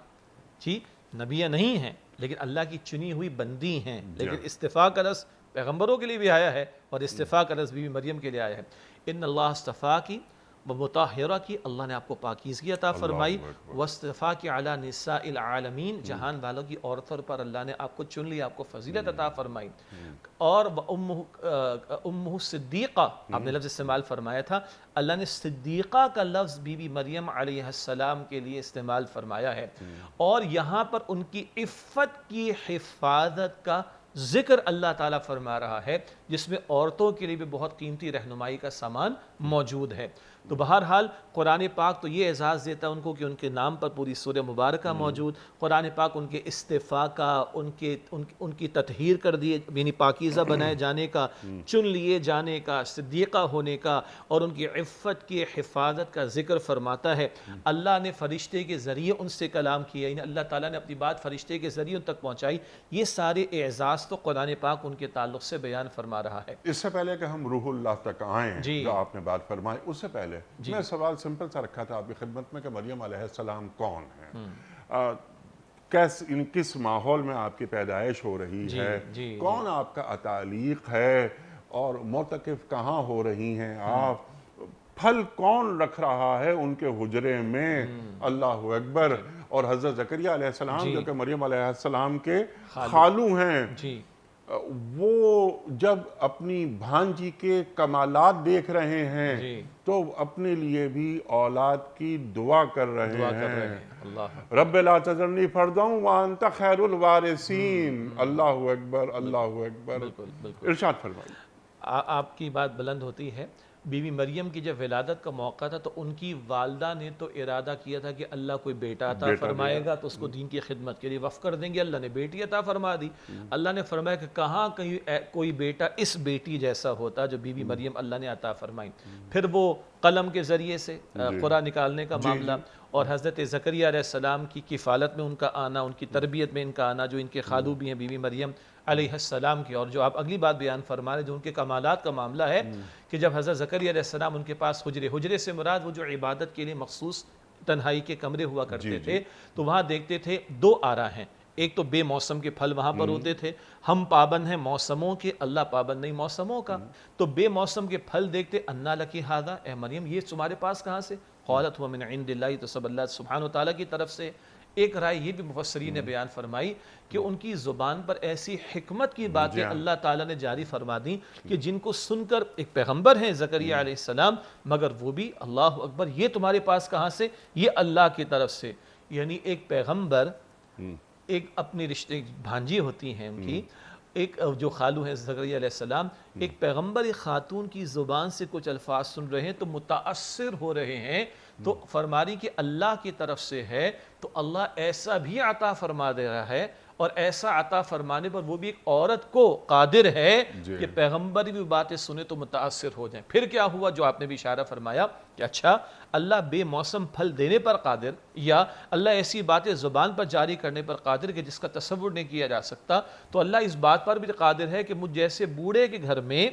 جی نبیہ نہیں ہیں لیکن اللہ کی چنی ہوئی بندی ہیں, لیکن استفاء کا لفظ پیغمبروں کے لیے بھی آیا ہے اور استفاء کا لفظ بی بی مریم کے لیے آیا ہے. ان اللہ اصطفاکی مطہرہ کی, اللہ نے آپ کو پاکیزگی عطا فرمائی. واصطفا کی علی نساء العالمین, جہان والوں کی عورتوں پر اللہ نے آپ کو چن لیا, آپ کو فضیلت عطا فرمائی. اور امہ صدیقہ, آپ نے لفظ استعمال فرمایا تھا, اللہ نے صدیقہ کا لفظ بی بی مریم علیہ السلام کے لیے استعمال فرمایا ہے. اور یہاں پر ان کی عفت کی حفاظت کا ذکر اللہ تعالیٰ فرما رہا ہے, جس میں عورتوں کے لیے بھی بہت قیمتی رہنمائی کا سامان موجود ہے. تو بہرحال قرآن پاک تو یہ اعزاز دیتا ہے ان کو کہ ان کے نام پر پوری سورہ مبارکہ موجود. قرآن پاک ان کے استفاء کا, ان کی تطہیر کر دیے, یعنی پاکیزہ بنائے جانے کا, چن لیے جانے کا, صدیقہ ہونے کا اور ان کی عفت کی حفاظت کا ذکر فرماتا ہے. اللہ نے فرشتے کے ذریعے ان سے کلام کیا, یعنی اللہ تعالیٰ نے اپنی بات فرشتے کے ذریعے ان تک پہنچائی. یہ سارے اعزاز تو قرآن پاک ان کے تعلق سے بیان فرما رہا ہے. اس سے پہلے کہ ہم روح اللہ تک آئیں جو آپ نے بات فرمائی, اس سے پہلے میں سوال سمپل سا رکھا تھا آپ کی خدمت میں کہ مریم علیہ السلام کون ہے, کس ماحول میں آپ کی پیدائش ہو رہی ہے, کون آپ کا اتعلیق ہے اور مرتکف کہاں ہو رہی ہیں آپ, پھل کون رکھ رہا ہے ان کے حجرے میں, اللہ اکبر. اور حضرت زکریا علیہ السلام جو کہ مریم علیہ السلام کے خالو ہیں, وہ جب اپنی بھانجی کے کمالات دیکھ رہے ہیں تو اپنے لیے بھی اولاد کی دعا کر رہے ہیں. رب لا تذرنی فردا وانت خیر الوارثین. اللہ اکبر اللہ اکبر. ارشاد فرمائیے. آپ کی بات بلند ہوتی ہے. بی بی مریم کی جب ولادت کا موقع تھا تو ان کی والدہ نے تو ارادہ کیا تھا کہ اللہ کوئی بیٹا عطا فرمائے گا تو اس کو دین کی خدمت کے لیے وقف کر دیں گے. اللہ نے بیٹی عطا فرما دی. اللہ نے فرمایا کہ کہاں کہیں کوئی بیٹا اس بیٹی جیسا ہوتا جو بی بی مریم اللہ نے عطا فرمائی. پھر وہ قلم کے ذریعے سے قرآن نکالنے کا معاملہ اور حضرت زکریا علیہ السلام کی کفالت میں ان کا آنا, ان کی تربیت میں ان کا آنا, جو ان کے خالو بھی ہیں بی بی مریم علیہ السلام کی. اور جو آپ اگلی بات بیان فرما رہے جو ان کے کمالات کا معاملہ ہے کہ جب حضرت زکریا علیہ السلام ان کے پاس حجرے سے مراد وہ جو عبادت کے لیے مخصوص تنہائی کے کمرے ہوا کرتے تھے تو وہاں دیکھتے تھے دو آرا ہیں. ایک تو بے موسم کے پھل وہاں پر ہوتے تھے, ہم پابند ہیں موسموں کے, اللہ پابند نہیں موسموں کا. تو بے موسم کے پھل دیکھتے, انا لکی ھذا, اے مریم یہ تمہارے پاس کہاں سے؟ قالت هو من عند اللہ, تو سب اللہ سبحانہ وتعالی کی طرف سے. ایک رائے یہ بھی مفسرین نے بیان فرمائی کہ ان کی زبان پر ایسی حکمت کی باتیں اللہ تعالیٰ نے جاری فرما دیں کہ جن کو سن کر ایک پیغمبر ہیں زکریا علیہ السلام, مگر وہ بھی اللہ اکبر, یہ تمہارے پاس کہاں سے؟ یہ اللہ کی طرف سے. یعنی ایک پیغمبر, ایک اپنی رشتے بھانجی ہوتی ہیں ان کی, ایک جو خالو ہیں زکریا علیہ السلام, ایک پیغمبر خاتون کی زبان سے کچھ الفاظ سن رہے ہیں تو متاثر ہو رہے ہیں, تو فرماری کہ اللہ کی طرف سے ہے تو اللہ ایسا بھی عطا فرما دے رہا ہے. اور ایسا عطا فرمانے پر وہ بھی ایک عورت کو قادر ہے کہ پیغمبر بھی باتیں سنے تو متاثر ہو جائیں۔ پھر کیا ہوا جو آپ نے بھی اشارہ فرمایا کہ اچھا اللہ بے موسم پھل دینے پر قادر، یا اللہ ایسی باتیں زبان پر جاری کرنے پر قادر کہ جس کا تصور نہیں کیا جا سکتا، تو اللہ اس بات پر بھی قادر ہے کہ مجھ جیسے بوڑھے کے گھر میں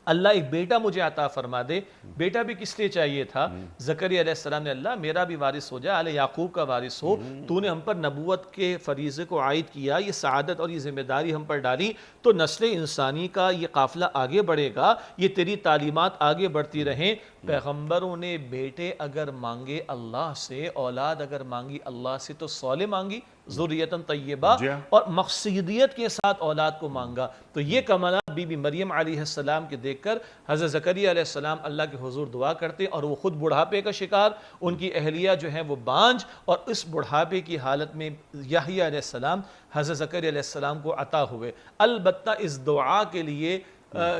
اللہ ایک بیٹا مجھے عطا فرما دے۔ بیٹا بھی کس لیے چاہیے تھا؟ زکریا علیہ السلام نے اللہ میرا بھی وارث ہو جائے، آل یعقوب کا وارث ہو، تو نے ہم پر نبوت کے فریضے کو عائد کیا، یہ سعادت اور یہ ذمہ داری ہم پر ڈالی، تو نسل انسانی کا یہ قافلہ آگے بڑھے گا، یہ تیری تعلیمات آگے بڑھتی رہیں۔ پیغمبروں نے بیٹے اگر مانگے اللہ سے، اولاد اگر مانگی اللہ سے، تو صالح مانگی، ذریتاً طیبہ، اور مقصودیت کے ساتھ اولاد کو مانگا۔ تو یہ کمالات بی بی مریم علیہ السلام کے دیکھ کر حضرت زکریا علیہ السلام اللہ کے حضور دعا کرتے، اور وہ خود بڑھاپے کا شکار، ان کی اہلیہ جو ہیں وہ بانجھ، اور اس بڑھاپے کی حالت میں یحییٰ علیہ السلام حضرت زکریا علیہ السلام کو عطا ہوئے۔ البتہ اس دعا کے لیے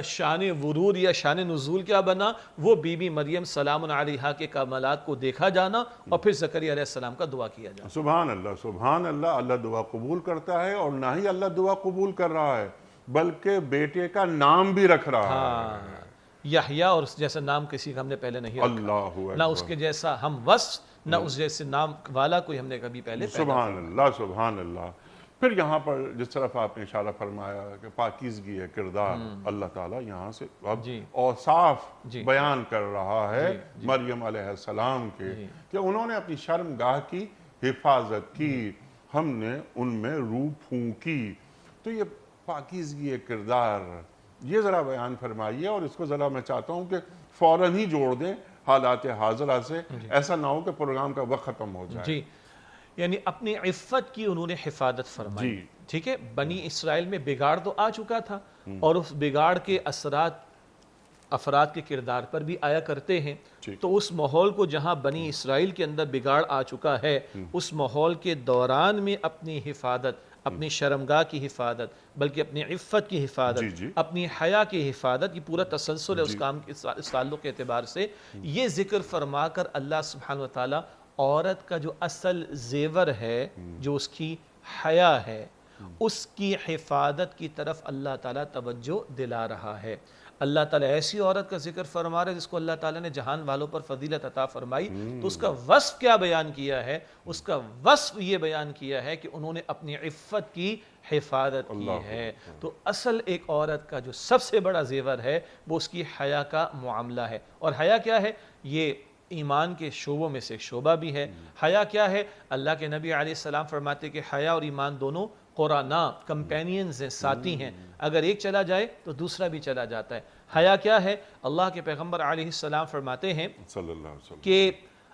شان ورود یا شان نزول کیا بنا؟ وہ بی بی مریم سلام علیہا کے کمالات کو دیکھا جانا، اور پھر زکریا علیہ السلام کا دعا کیا جانا۔ سبحان اللہ، سبحان اللہ۔ اللہ دعا قبول کرتا ہے، اور نہ ہی اللہ دعا قبول کر رہا ہے بلکہ بیٹے کا نام بھی رکھ رہا ہے۔ یحییٰ، اور جیسا نام کسی کا ہم نے پہلے نہیں رکھا، اللہ نہ اس کے جیسا ہم وصف، نہ اس جیسے نام والا کوئی ہم نے کبھی پہلے سبحان اللہ، سبحان اللہ۔ پھر یہاں پر جس طرف آپ نے اشارہ فرمایا کہ پاکیزگی ہے کردار، اللہ تعالیٰ یہاں سے اب اوصاف بیان کر رہا ہے مریم علیہ السلام کے، کہ انہوں نے اپنی شرمگاہ کی حفاظت کی، ہم نے ان میں روح پھونکی۔ تو یہ پاکیزگی کردار، یہ ذرا بیان فرمائیے، اور اس کو ذرا میں چاہتا ہوں کہ فوراً ہی جوڑ دیں حالات حاضرہ سے، ایسا نہ ہو کہ پروگرام کا وقت ختم ہو جائے۔ جی، یعنی اپنی عفت کی انہوں نے حفاظت فرمائی۔ ٹھیک ہے، بنی اسرائیل میں بگاڑ تو آ چکا تھا، اور اس بگاڑ کے اثرات افراد کے کردار پر بھی آیا کرتے ہیں۔ تو اس ماحول کو جہاں بنی اسرائیل کے اندر بگاڑ آ چکا ہے، اس ماحول کے دوران میں اپنی حفاظت، اپنی شرمگاہ کی حفاظت، بلکہ اپنی عفت کی حفاظت، اپنی حیا کی حفاظت، یہ پورا تسلسل ہے اس کام کے اس تعلق کے اعتبار سے۔ یہ ذکر فرما کر اللہ سبحانہ وتعالی عورت کا جو اصل زیور ہے، جو اس کی حیا ہے، اس کی حفاظت کی طرف اللہ تعالیٰ توجہ دلا رہا ہے۔ اللہ تعالیٰ ایسی عورت کا ذکر فرما رہا ہے جس کو اللہ تعالیٰ نے جہان والوں پر فضیلت عطا فرمائی، تو اس کا وصف کیا بیان کیا ہے؟ اس کا وصف یہ بیان کیا ہے کہ انہوں نے اپنی عفت کی حفاظت کی ہے۔ تو اصل ایک عورت کا جو سب سے بڑا زیور ہے وہ اس کی حیا کا معاملہ ہے۔ اور حیا کیا ہے؟ یہ ایمان کے شعبوں میں سے ایک شعبہ بھی ہے۔ حیا کیا ہے؟ اللہ کے نبی علیہ السلام فرماتے کہ حیا اور ایمان دونوں قرانا، کمپینینز ہیں، ساتھی ہیں، اگر ایک چلا جائے تو دوسرا بھی چلا جاتا ہے۔ حیا کیا ہے؟ اللہ کے پیغمبر علیہ السلام فرماتے ہیں کہ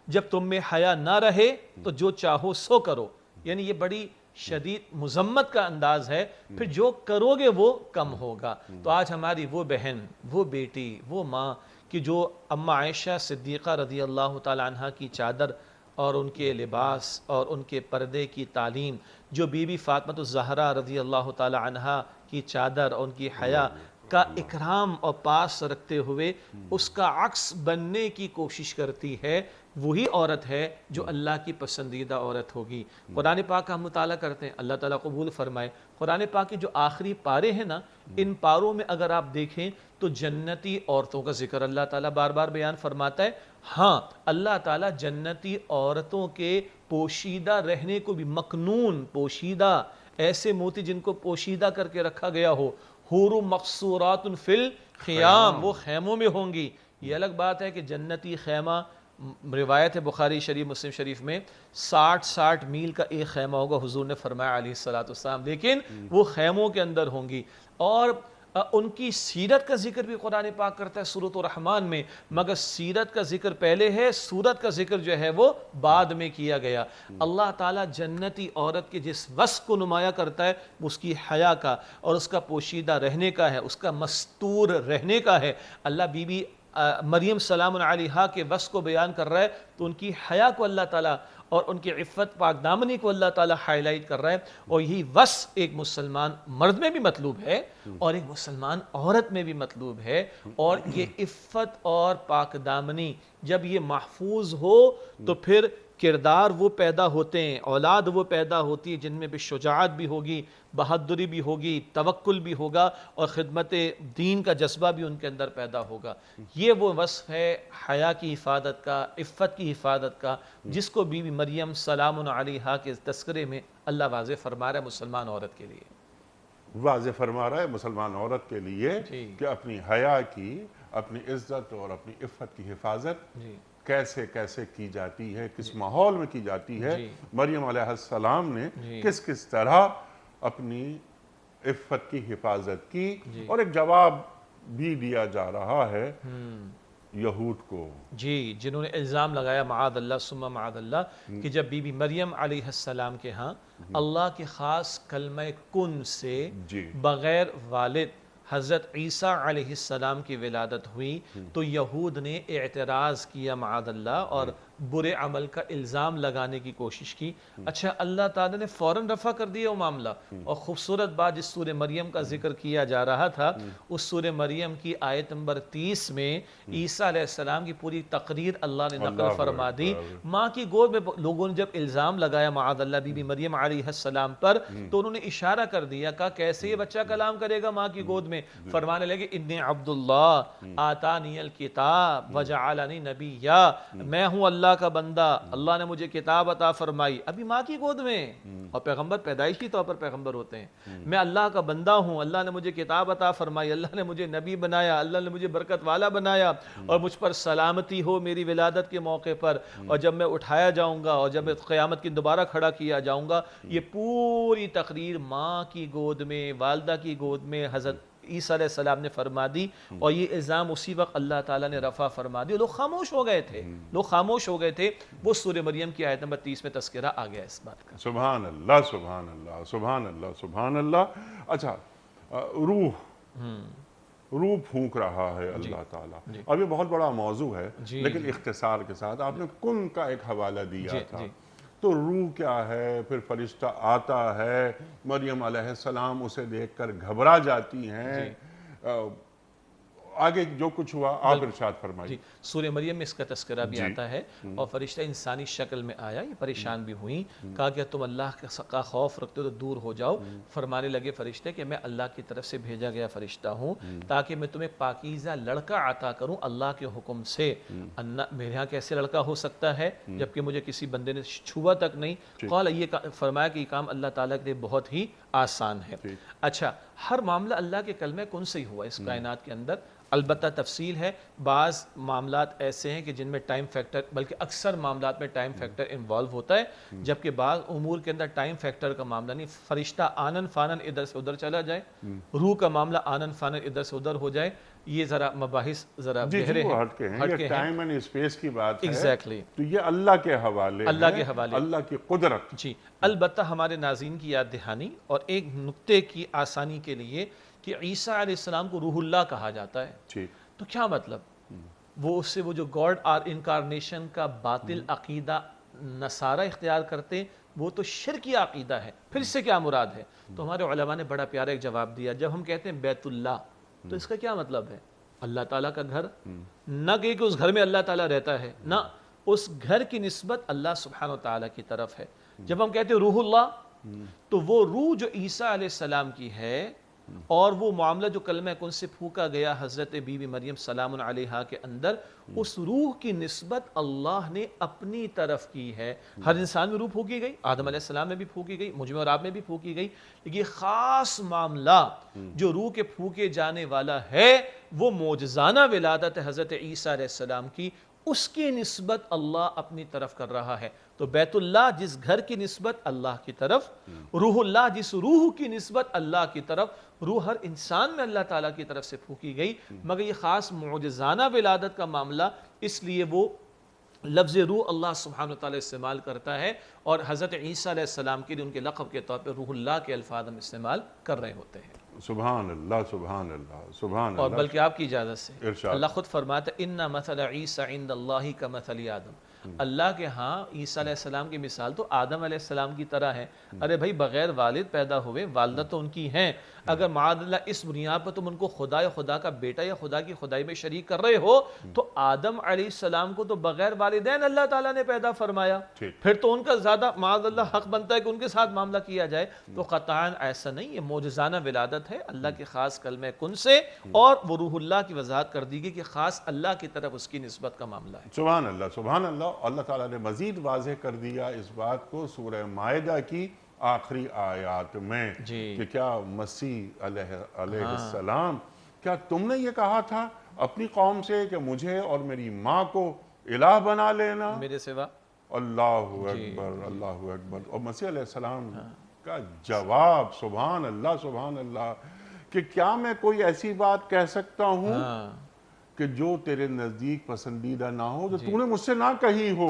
جب تم میں حیا نہ رہے تو جو چاہو سو کرو، یعنی یہ بڑی شدید مذمت کا انداز ہے، پھر جو کرو گے وہ کم ہوگا۔ تو آج ہماری وہ بہن، وہ بیٹی، وہ ماں کہ جو اماں عائشہ صدیقہ رضی اللہ تعالی عنہ کی چادر اور ان کے لباس اور ان کے پردے کی تعلیم، جو بی بی فاطمہ الزہرا رضی اللہ تعالی عنہ کی چادر اور ان کی حیا کا اکرام اور پاس رکھتے ہوئے اس کا عکس بننے کی کوشش کرتی ہے، وہی عورت ہے جو اللہ کی پسندیدہ عورت ہوگی۔ قرآن پاک کا ہم مطالعہ کرتے ہیں، اللہ تعالیٰ قبول فرمائے۔ قرآن پاک کے جو آخری پارے ہیں نا، ان پاروں میں اگر آپ دیکھیں تو جنتی عورتوں کا ذکر اللہ تعالیٰ بار بار بیان فرماتا ہے۔ ہاں، اللہ تعالیٰ جنتی عورتوں کے پوشیدہ رہنے کو بھی، مکنون، پوشیدہ، ایسے موتی جن کو پوشیدہ کر کے رکھا گیا ہو، حور مقصورات فی الخیام، وہ خیموں میں ہوں گی۔ یہ الگ بات ہے کہ جنتی خیمہ، روایت ہے بخاری شریف مسلم شریف میں 60 میل کا ایک خیمہ ہوگا، حضور نے فرمایا علیہ السلام، لیکن وہ خیموں کے اندر ہوں گی۔ اور ان کی سیرت کا ذکر بھی قرآن پاک کرتا ہے سورۃ الرحمن میں، مگر سیرت کا ذکر پہلے ہے، سورت کا ذکر جو ہے وہ بعد میں کیا گیا۔ اللہ تعالیٰ جنتی عورت کے جس وصف کو نمایاں کرتا ہے وہ اس کی حیا کا اور اس کا پوشیدہ رہنے کا ہے، اس کا مستور رہنے کا ہے۔ اللہ بی بی مریم سلام علیہا کے وصف کو بیان کر رہا ہے تو ان کی حیا کو اللہ تعالیٰ اور ان کی عفت پاک دامنی کو اللہ تعالیٰ ہائی لائٹ کر رہا ہے، اور یہی وصف ایک مسلمان مرد میں بھی مطلوب ہے اور ایک مسلمان عورت میں بھی مطلوب ہے۔ اور یہ عفت اور پاک دامنی جب یہ محفوظ ہو تو پھر کردار وہ پیدا ہوتے ہیں، اولاد وہ پیدا ہوتی ہے جن میں بھی شجاعت بھی ہوگی، بہادری بھی ہوگی، توکل بھی ہوگا، اور خدمت دین کا جذبہ بھی ان کے اندر پیدا ہوگا۔ یہ وہ وصف ہے حیا کی حفاظت کا، عفت کی حفاظت کا، جس کو بی بی مریم سلام علیہا کے تذکرے میں اللہ واضح فرما رہا ہے مسلمان عورت کے لیے۔ واضح فرما رہا ہے مسلمان عورت کے لیے کہ اپنی حیا کی، اپنی عزت اور اپنی عفت کی حفاظت کیسے کیسے کی جاتی ہے، کس ماحول میں کی جاتی ہے۔ مریم علیہ السلام نے کس کس طرح اپنی عفت کی حفاظت کی، اور ایک جواب بھی دیا جا رہا ہے یہود کو، جنہوں نے الزام لگایا معاذ اللہ ثم معاذ اللہ کہ جب بی بی مریم علیہ السلام کے ہاں اللہ کے خاص کلمہ کن سے بغیر والد حضرت عیسیٰ علیہ السلام کی ولادت ہوئی، تو یہود نے اعتراض کیا معاذ اللہ اور برے عمل کا الزام لگانے کی کوشش کی۔ اچھا، اللہ تعالیٰ نے فوراً رفع کر دیا وہ معاملہ، اور خوبصورت بات جس سورہ مریم کا ذکر کیا جا رہا تھا، اس سورہ مریم کی آیت نمبر 30 میں عیسیٰ علیہ السلام کی پوری تقریر اللہ نے نقل فرما دی۔ ماں کی گود میں لوگوں نے جب الزام لگایا معاذ اللہ بی بی مریم علیہ السلام پر، تو انہوں نے اشارہ کر دیا، کہا کیسے یہ بچہ کلام کرے گا ماں کی گود میں؟ فرمانے لگے انی عبد اللہ آتانی الکتاب وجعلنی نبیا، میں ہوں اللہ کا بندہ، اللہ نے مجھے کتاب عطا فرمائی، ابھی ماں کی گود میں، اور پیغمبر پیدائشی طور پر پیغمبر ہوتے ہیں، میں اللہ کا بندہ ہوں، اللہ نے مجھے کتاب عطا فرمائی، اللہ نے مجھے نبی بنایا، اللہ نے مجھے برکت والا بنایا، اور مجھ پر سلامتی ہو میری ولادت کے موقع پر، اور جب میں اٹھایا جاؤں گا اور جب میں قیامت کی دوبارہ کھڑا کیا جاؤں گا۔ یہ پوری تقریر ماں کی گود میں، والدہ کی گود میں حضرت عیسیٰ علیہ السلام نے فرما دی، اور یہ الزام اسی وقت اللہ تعالیٰ نے رفع فرما دی، لوگ خاموش ہو گئے تھے، لوگ خاموش ہو گئے تھے۔ وہ سورہ مریم کی آیت نمبر 30 میں تذکرہ آ گیا اس بات کا۔ سبحان اللہ سبحان اللہ سبحان اللہ سبحان اللہ۔ اچھا، روح پھونک رہا ہے اللہ تعالیٰ، اب یہ بہت بڑا موضوع ہے، لیکن اختصار کے ساتھ آپ نے کن کا ایک حوالہ دیا تھا، تو روح کیا ہے؟ پھر فرشتہ آتا ہے، مریم علیہ السلام اسے دیکھ کر گھبرا جاتی ہیں، آگے جو کچھ ہوا آپ ارشاد فرمائیے۔ سورہ مریم میں اس کا تذکرہ بھی آتا ہے، اور فرشتہ انسانی شکل میں آیا، یہ پریشان بھی ہوئیں، کہا کہ تم اللہ کا خوف رکھتے ہو تو دور ہو جاؤ۔ فرمانے لگے فرشتے کہ میں اللہ کی طرف سے بھیجا گیا فرشتہ ہوں تاکہ میں تمہیں پاکیزہ لڑکا عطا کروں اللہ کے حکم سے۔ میرے ہاں کیسے لڑکا ہو سکتا ہے جبکہ مجھے کسی بندے نے چھوا تک نہیں؟ قال، یہ فرمایا کہ یہ کام اللہ تعالیٰ کے لیے بہت ہی آسان ہے۔ اچھا، ہر معاملہ اللہ کے کلمہ کن سے ہی ہوا اس کائنات کے اندر، البتہ تفصیل ہے، بعض معاملات ایسے ہیں کہ جن میں ٹائم فیکٹر، بلکہ اکثر معاملات میں ٹائم فیکٹر انوالو ہوتا ہے، جبکہ بعض امور کے اندر ٹائم فیکٹر کا معاملہ نہیں، فرشتہ آنن فانن ادھر سے ادھر چلا جائے، روح کا معاملہ آنن فانن ادھر سے ادھر ہو جائے، یہ ذرا مباحث ذرا گہرے ہیں، ہٹ کے ہیں، یہ ٹائم اینڈ اسپیس کی بات ہے، ایگزیکٹلی، تو یہ اللہ کے حوالے ہے، اللہ کے حوالے، اللہ کی قدرت۔ جی، البتہ ہمارے ناظرین کی یاد دہانی اور ایک نقطے کی آسانی کے لیے کہ عیسیٰ علیہ السلام کو روح اللہ کہا جاتا ہے، تو کیا مطلب؟ وہ اس سے وہ جو گاڈ آر انکارنیشن کا باطل عقیدہ نصارہ اختیار کرتے، وہ تو شرکی عقیدہ ہے، پھر اس سے کیا مراد ہے؟ تو ہمارے علماء نے بڑا پیارا ایک جواب دیا، جب ہم کہتے ہیں بیت اللہ تو اس کا کیا مطلب ہے؟ اللہ تعالیٰ کا گھر، نہ کہ اس گھر میں اللہ تعالیٰ رہتا ہے، نہ، اس گھر کی نسبت اللہ سبحانہ و تعالیٰ کی طرف ہے۔ جب ہم کہتے ہیں روح اللہ، تو وہ روح جو عیسیٰ علیہ السلام کی ہے، اور وہ معاملہ جو کلمہ کن سے پھونکا گیا حضرت بی بی مریم سلام علیہا کے اندر، اس روح کی نسبت اللہ نے اپنی طرف کی ہے۔ ہر انسان میں روح پھونکی گئی، آدم علیہ السلام میں بھی پھونکی گئی، مجھ میں اور آپ میں بھی پھونکی گئی، لیکن یہ خاص معاملہ جو روح کے پھونکے جانے والا ہے، وہ معجزانہ ولادت حضرت عیسیٰ علیہ السلام کی، اس کی نسبت اللہ اپنی طرف کر رہا ہے۔ تو بیت اللہ جس گھر کی نسبت اللہ کی طرف، روح اللہ جس روح کی نسبت اللہ کی طرف، روح ہر انسان میں اللہ تعالیٰ کی طرف سے پھونکی گئی، مگر یہ خاص معجزانہ ولادت کا معاملہ، اس لیے وہ لفظ روح اللہ سبحانہ وتعالی استعمال کرتا ہے، اور حضرت عیسیٰ علیہ السلام کے لیے ان کے لقب کے طور پہ روح اللہ کے الفاظ ہم استعمال کر رہے ہوتے ہیں۔ سبحان اللہ سبحان اللہ سبحان اللہ۔ اور بلکہ آپ کی اجازت سے ارشاد، اللہ خود فرماتا ہے اِنَّ مَثَلَ عِیسَىٰ عِنْدَ اللَّهِ كَمَثَلِ آدَمَ، اللہ کے ہاں عیسیٰ علیہ السلام کی مثال تو آدم علیہ السلام کی طرح ہے. ارے بھائی بغیر والد پیدا ہوئے، والدہ تو ان کی ہیں. اگر معاذ اللہ اس بنیاد پر تم ان کو خدا یا خدا کا بیٹا یا خدا کی خدائی میں شریک کر رہے ہو، تو آدم علیہ السلام کو تو بغیر والدین اللہ تعالیٰ نے پیدا فرمایا، پھر تو ان کا زیادہ معاذ اللہ حق بنتا ہے کہ ان کے ساتھ معاملہ کیا جائے. تو قطعاً ایسا نہیں، یہ معجزانہ ولادت ہے اللہ کے خاص کلمہ کن سے، اور وہ روح اللہ کی وضاحت کر دی گئی کہ خاص اللہ کی طرف اس کی نسبت کا معاملہ ہے. سبحان اللہ، سبحان اللہ. اللہ تعالیٰ نے مزید واضح کر دیا اس بات کو سورہ مائدہ کی آخری آیات میں کہ کیا مسیح علیہ السلام، کیا تم نے یہ کہا تھا اپنی قوم سے کہ مجھے اور میری ماں کو الہ بنا لینا میرے سوا؟ اللہ اکبر، اللہ اکبر. اور مسیح علیہ السلام کا جواب، سبحان اللہ، سبحان اللہ، کہ کیا میں کوئی ایسی بات کہہ سکتا ہوں کہ جو تیرے نزدیک پسندیدہ نہ ہو، جو تو نے مجھ سے نہ کہی ہو،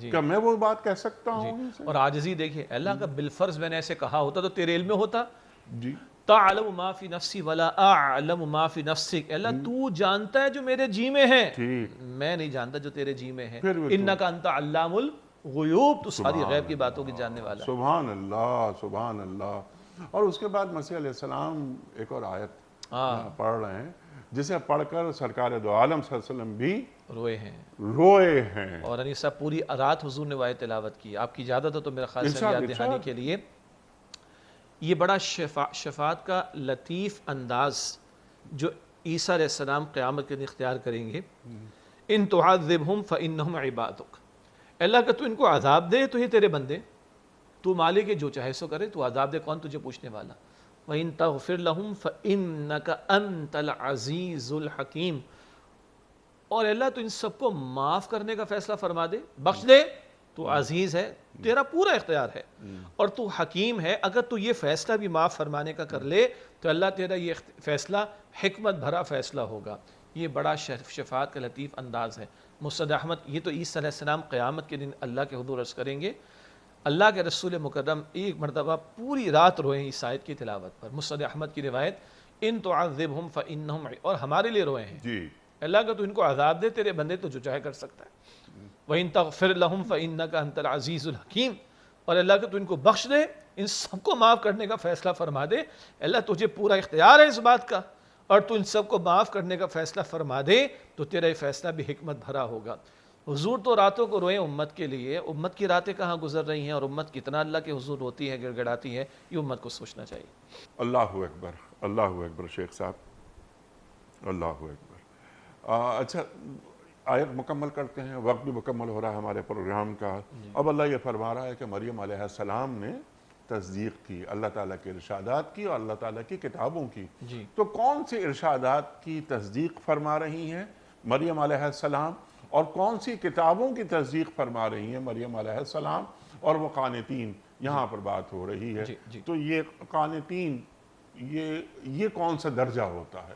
کیا میں وہ بات کہہ سکتا ہوں؟ اور عاجزی دیکھیں، اللہ کا بالفرض میں نے ایسے کہا ہوتا تو تیرے علم میں ہوتا. جی، تعلم ما فی نفسی ولا اعلم ما فی نفسک، اللہ تو جانتا ہے جو میرے جی میں ہے، میں نہیں جانتا جو تیرے جی میں ہے. انک انت علام الغیوب، تو ساری غیب کی باتوں کی جاننے والا ہے. سبحان اللہ، سبحان اللہ. اور اس کے بعد مسیح علیہ السلام ایک اور آیت پڑھ رہے ہیں جسے پڑھ کر سرکار دو عالم صلی اللہ علیہ وسلم بھی روئے ہیں. اور انیسا پوری رات حضور نے وائے تلاوت کی. آپ کی اجازت ہو تو میرا خیال سے یاد دہانی کے لیے یہ بڑا شفاعت کا لطیف انداز جو عیسیٰ علیہ السلام قیامت کے دن اختیار کریں گے. ان تعذبہم فانہم عبادک، اللہ کہ تو ان کو عذاب دے تو یہ تیرے بندے، تو مالک ہے جو چاہے سو کرے، تو عذاب دے کون تجھے پوچھنے والا. وَإِن تَغْفِرْ لَهُمْ فَإِنَّكَ أَنْتَ الْعَزِيزُ الْحَكِيمُ، اور اللہ تو ان سب کو معاف کرنے کا فیصلہ فرما دے، بخش دے. تو عزیز ہے، تیرا پورا اختیار ہے، اور تو حکیم ہے. اگر تو یہ فیصلہ بھی معاف فرمانے کا کر لے تو اللہ تیرا یہ فیصلہ حکمت بھرا فیصلہ ہوگا. یہ بڑا شفاعت کا لطیف انداز ہے. مسند احمد، یہ تو عیسیٰ علیہ السلام قیامت کے دن اللہ کے حضور عرض کریں گے. اللہ کے رسول مکرم ایک مرتبہ پوری رات روئے ہیں اس آیت کی تلاوت پر. مسند احمد کی روایت، ان تعذبہم فانہم، اور ہمارے لیے روئے ہیں. اللہ کا تو ان کو عذاب دے، تیرے بندے تو جو چاہے کر سکتا ہے. وَإِن تَغْفِرْ لَهُمْ فَإِنَّكَ أَنْتَ الْعَزِيزُ الْحَكِيمُ، اور اللہ کہ تو ان کو بخش دے، ان سب کو معاف کرنے کا فیصلہ فرما دے. اللہ تجھے پورا اختیار ہے اس بات کا، اور تو ان سب کو معاف کرنے کا فیصلہ فرما دے تو تیرا یہ فیصلہ بھی حکمت بھرا ہوگا. حضور تو راتوں کو روئے امت کے لیے. امت کی راتیں کہاں گزر رہی ہیں، اور امت کتنا اللہ کے حضور روتی ہے، گڑ گڑاتی ہے، یہ امت کو سوچنا چاہیے. اللہ اکبر، اللہ اکبر. شیخ صاحب، اللہ اکبر. اچھا، آیت مکمل کرتے ہیں، وقت بھی مکمل ہو رہا ہے ہمارے پروگرام کا. اب اللہ یہ فرما رہا ہے کہ مریم علیہ السلام نے تصدیق کی اللہ تعالیٰ کے ارشادات کی اور اللہ تعالیٰ کی کتابوں کی. تو کون سے ارشادات کی تصدیق فرما رہی ہیں مریم علیہ السلام، اور کون سی کتابوں کی تصدیق فرما رہی ہیں مریم علیہ السلام؟ اور وہ قانتین، یہاں پر بات ہو رہی ہے. تو یہ قانتین، یہ کون سا درجہ ہوتا ہے؟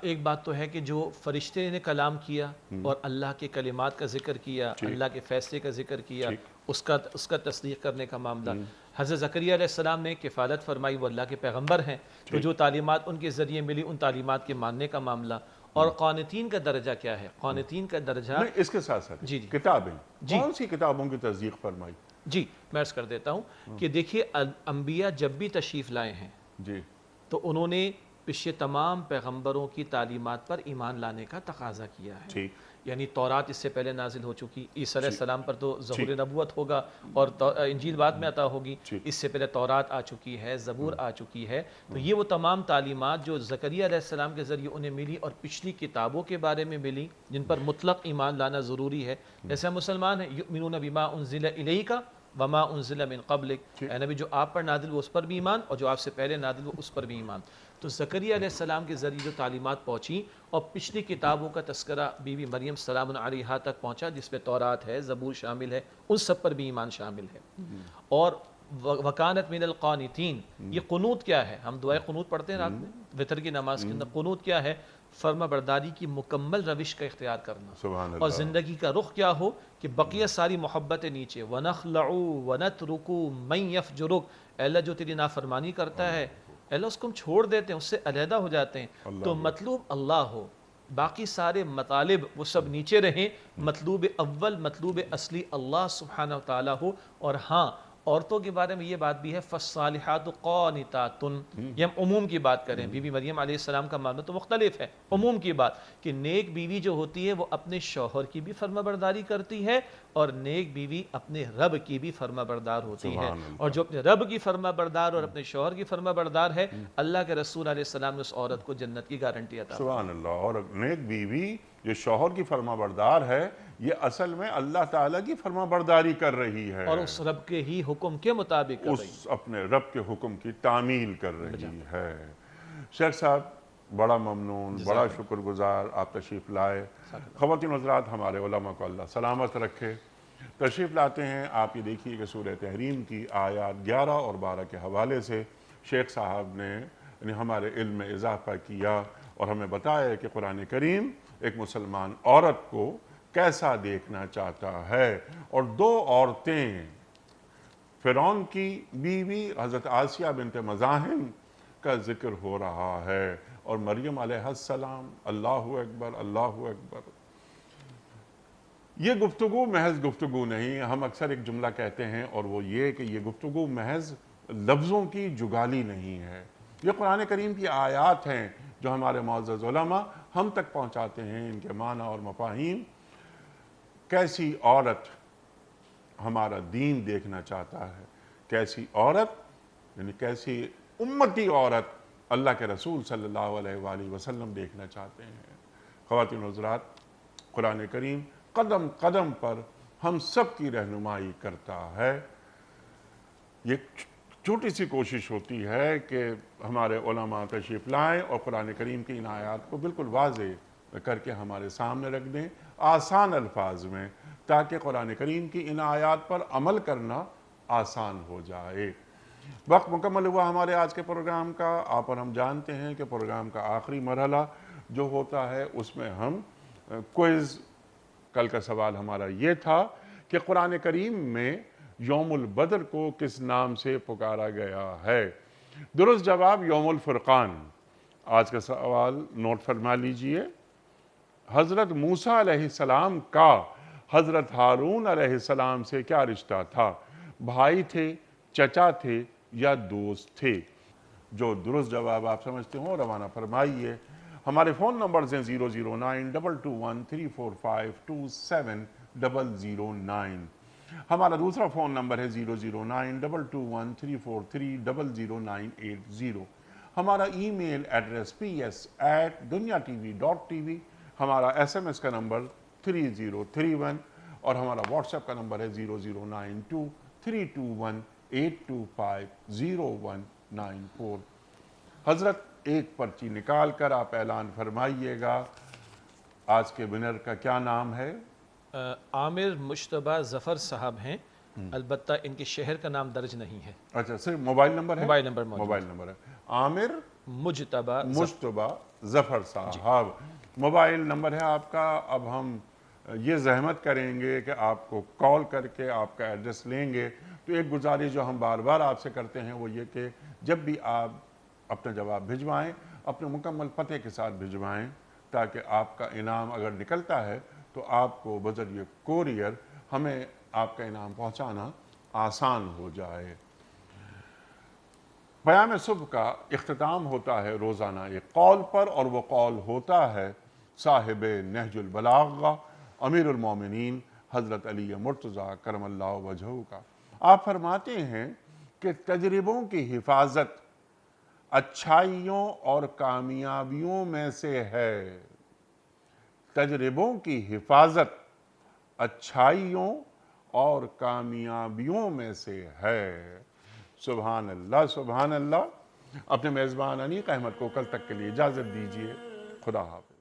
ایک بات تو ہے کہ جو فرشتے نے کلام کیا اور اللہ کے کلمات کا ذکر کیا، اللہ کے فیصلے کا ذکر کیا، اس کا تصدیق کرنے کا معاملہ. حضرت زکریا علیہ السلام نے کفالت فرمائی، وہ اللہ کے پیغمبر ہیں، تو جو تعلیمات ان کے ذریعے ملی ان تعلیمات کے ماننے کا معاملہ. اور قانتین کا درجہ کیا ہے؟ قانتین کا درجہ اس کے ساتھ ساتھ کتابیں، کون سی کتابوں کی تصدیق فرمائی؟ جی میں عرض کر دیتا ہوں کہ دیکھیے، انبیاء جب بھی تشریف لائے ہیں تو انہوں نے پچھلے تمام پیغمبروں کی تعلیمات پر ایمان لانے کا تقاضا کیا ہے. یعنی تورات اس سے پہلے نازل ہو چکی، عیسیٰ علیہ السلام پر تو ظہور نبوت ہوگا اور انجیل بعد میں عطا ہوگی. اس سے پہلے تورات آ چکی ہے، زبور آ چکی ہے. تو یہ وہ تمام تعلیمات جو زکریا علیہ السلام کے ذریعے انہیں ملی اور پچھلی کتابوں کے بارے میں ملی، جن پر مطلق ایمان لانا ضروری ہے. جیسے ہم مسلمان ہیں، یؤمنون بما انزل الیک وما انزل من قبلک، اے نبی جو آپ پر نازل وہ اس پر بھی ایمان، اور جو آپ سے پہلے نازل وہ اس پر بھی ایمان. تو زکریا علیہ السلام کے ذریعے جو تعلیمات پہنچی اور پچھلی کتابوں کا تذکرہ بی بی مریم سلام علیہا تک پہنچا، جس میں تورات ہے، زبور شامل ہے، ان سب پر بھی ایمان شامل ہے. اور وکانت من القانتین، یہ قنوت کیا ہے؟ ہم دعائے قنوت پڑھتے ہیں رات میں وتر کی نماز کے اندر. قنوت کیا ہے؟ فرما برداری کی مکمل روش کا اختیار کرنا، اور زندگی کا رخ کیا ہو کہ بقیہ ساری محبت نیچے. وَنَخْلَعُ وَنَتْرُكُ مَنْ يَفْجُرُكُ، اے اللہ جو تیری نافرمانی کرتا ہے، اللہ اس کو ہم چھوڑ دیتے ہیں، اس سے علیحدہ ہو جاتے ہیں. تو مطلوب اللہ ہو، باقی سارے مطالب وہ سب نیچے رہیں، مطلوب اول مطلوب اصلی اللہ سبحانہ وتعالی ہو۔ اور ہاں، عورتوں کے بارے میں یہ بات بھی ہے فالصالحات قانتات، یہ ہم عموم کی بات کریں، بی بی مریم علیہ السلام کا معاملہ تو مختلف ہے، عموم کی بات کہ نیک بیوی جو ہوتی ہے وہ اپنے شوہر کی بھی فرما برداری کرتی ہے، اور نیک بیوی اپنے رب کی بھی فرما بردار ہوتی ہے، سبحان اللہ۔ اور جو اپنے رب کی فرما بردار اور اپنے شوہر کی فرما بردار ہے، اللہ کے رسول علیہ السلام نے اس عورت کو جنت کی گارنٹی عطا فرمائی۔ سبحان اللہ۔ اور نیک بیوی جو شوہر کی فرما بردار ہے، یہ اصل میں اللہ تعالیٰ کی فرما برداری کر رہی ہے، اور اس رب کے ہی حکم کے مطابق کر رہی اس اپنے رب کے حکم کی تعمیل کر رہی ہے۔ شیخ صاحب بڑا ممنون، بڑا شکر گزار آپ تشریف لائے۔ خواتین حضرات، ہمارے علماء کو اللہ سلامت رکھے۔ تشریف لاتے ہیں، آپ یہ دیکھیے کہ سورہ تحریم کی آیات 11 اور 12 کے حوالے سے شیخ صاحب نے یعنی ہمارے علم میں اضافہ کیا اور ہمیں بتایا کہ قرآن کریم ایک مسلمان عورت کو کیسا دیکھنا چاہتا ہے۔ اور دو عورتیں، فرعون کی بیوی حضرت آسیہ بنت مزاحم کا ذکر ہو رہا ہے، اور مریم علیہ السلام۔ اللہ اکبر، اللہ اکبر۔ یہ گفتگو محض گفتگو نہیں، ہم اکثر ایک جملہ کہتے ہیں اور وہ یہ کہ یہ گفتگو محض لفظوں کی جگالی نہیں ہے، یہ قرآن کریم کی آیات ہیں جو ہمارے معزز علماء ہم تک پہنچاتے ہیں، ان کے معنی اور مفاہیم۔ کیسی عورت ہمارا دین دیکھنا چاہتا ہے، کیسی عورت یعنی کیسی امتی عورت اللہ کے رسول صلی اللہ علیہ وآلہ وسلم دیکھنا چاہتے ہیں۔ خواتین حضرات، قرآن کریم قدم قدم پر ہم سب کی رہنمائی کرتا ہے۔ یہ چھوٹی سی کوشش ہوتی ہے کہ ہمارے علماء تشریف لائیں اور قرآن کریم کی ان آیات کو بالکل واضح کر کے ہمارے سامنے رکھ دیں آسان الفاظ میں، تاکہ قرآن کریم کی ان آیات پر عمل کرنا آسان ہو جائے۔ وقت مکمل ہوا ہمارے آج کے پروگرام کا۔ آپ اور ہم جانتے ہیں کہ پروگرام کا آخری مرحلہ جو ہوتا ہے اس میں ہم کوئز، کل کا سوال ہمارا یہ تھا کہ قرآن کریم میں یوم البدر کو کس نام سے پکارا گیا ہے؟ درست جواب یوم الفرقان۔ آج کا سوال نوٹ فرما لیجئے۔ حضرت موسیٰ علیہ السلام کا حضرت ہارون علیہ السلام سے کیا رشتہ تھا؟ بھائی تھے، چچا تھے یا دوست تھے؟ جو درست جواب آپ سمجھتے ہوں روانہ فرمائیے۔ ہمارے فون نمبرز ہیں 0092234527009۔ ہمارا دوسرا فون نمبر ہے 0092234300980۔ ہمارا ای میل ایڈریس ps@dunyatv.tv۔ ہمارا SMS کا نمبر 3031، اور ہمارا واٹس ایپ کا نمبر ہے 0092321825019 حضرت ایک پرچی نکال کر آپ اعلان فرمائیے گا آج کے ونر کا کیا نام ہے؟ عامر مشتبہ ظفر صاحب ہیں، البتہ ان کے شہر کا نام درج نہیں ہے۔ اچھا، صرف موبائل نمبر ہے؟ موبائل نمبر موجود موبائل نمبر ہے عامر مجتبہ مشتبہ ظفر صاحب، موبائل نمبر ہے آپ کا۔ اب ہم یہ زحمت کریں گے کہ آپ کو کال کر کے آپ کا ایڈریس لیں گے، تو ایک گزارش جو ہم بار بار آپ سے کرتے ہیں وہ یہ کہ جب بھی آپ اپنا جواب بھجوائیں اپنے مکمل پتے کے ساتھ بھجوائیں، تاکہ آپ کا انعام اگر نکلتا ہے تو آپ کو بذریعہ کوریئر ہمیں آپ کا انعام پہنچانا آسان ہو جائے۔ پیام صبح کا اختتام ہوتا ہے روزانہ ایک قول پر، اور وہ قول ہوتا ہے صاحب نہج البلاغہ امیر المومنین حضرت علی مرتضیٰ کرم اللہ وجہہ کا۔ آپ فرماتے ہیں کہ تجربوں کی حفاظت اچھائیوں اور کامیابیوں میں سے ہے۔ تجربوں کی حفاظت اچھائیوں اور کامیابیوں میں سے ہے۔ سبحان اللہ، سبحان اللہ۔ اپنے میزبان انیق احمد کو کل تک کے لیے اجازت دیجیے۔ خدا حافظ۔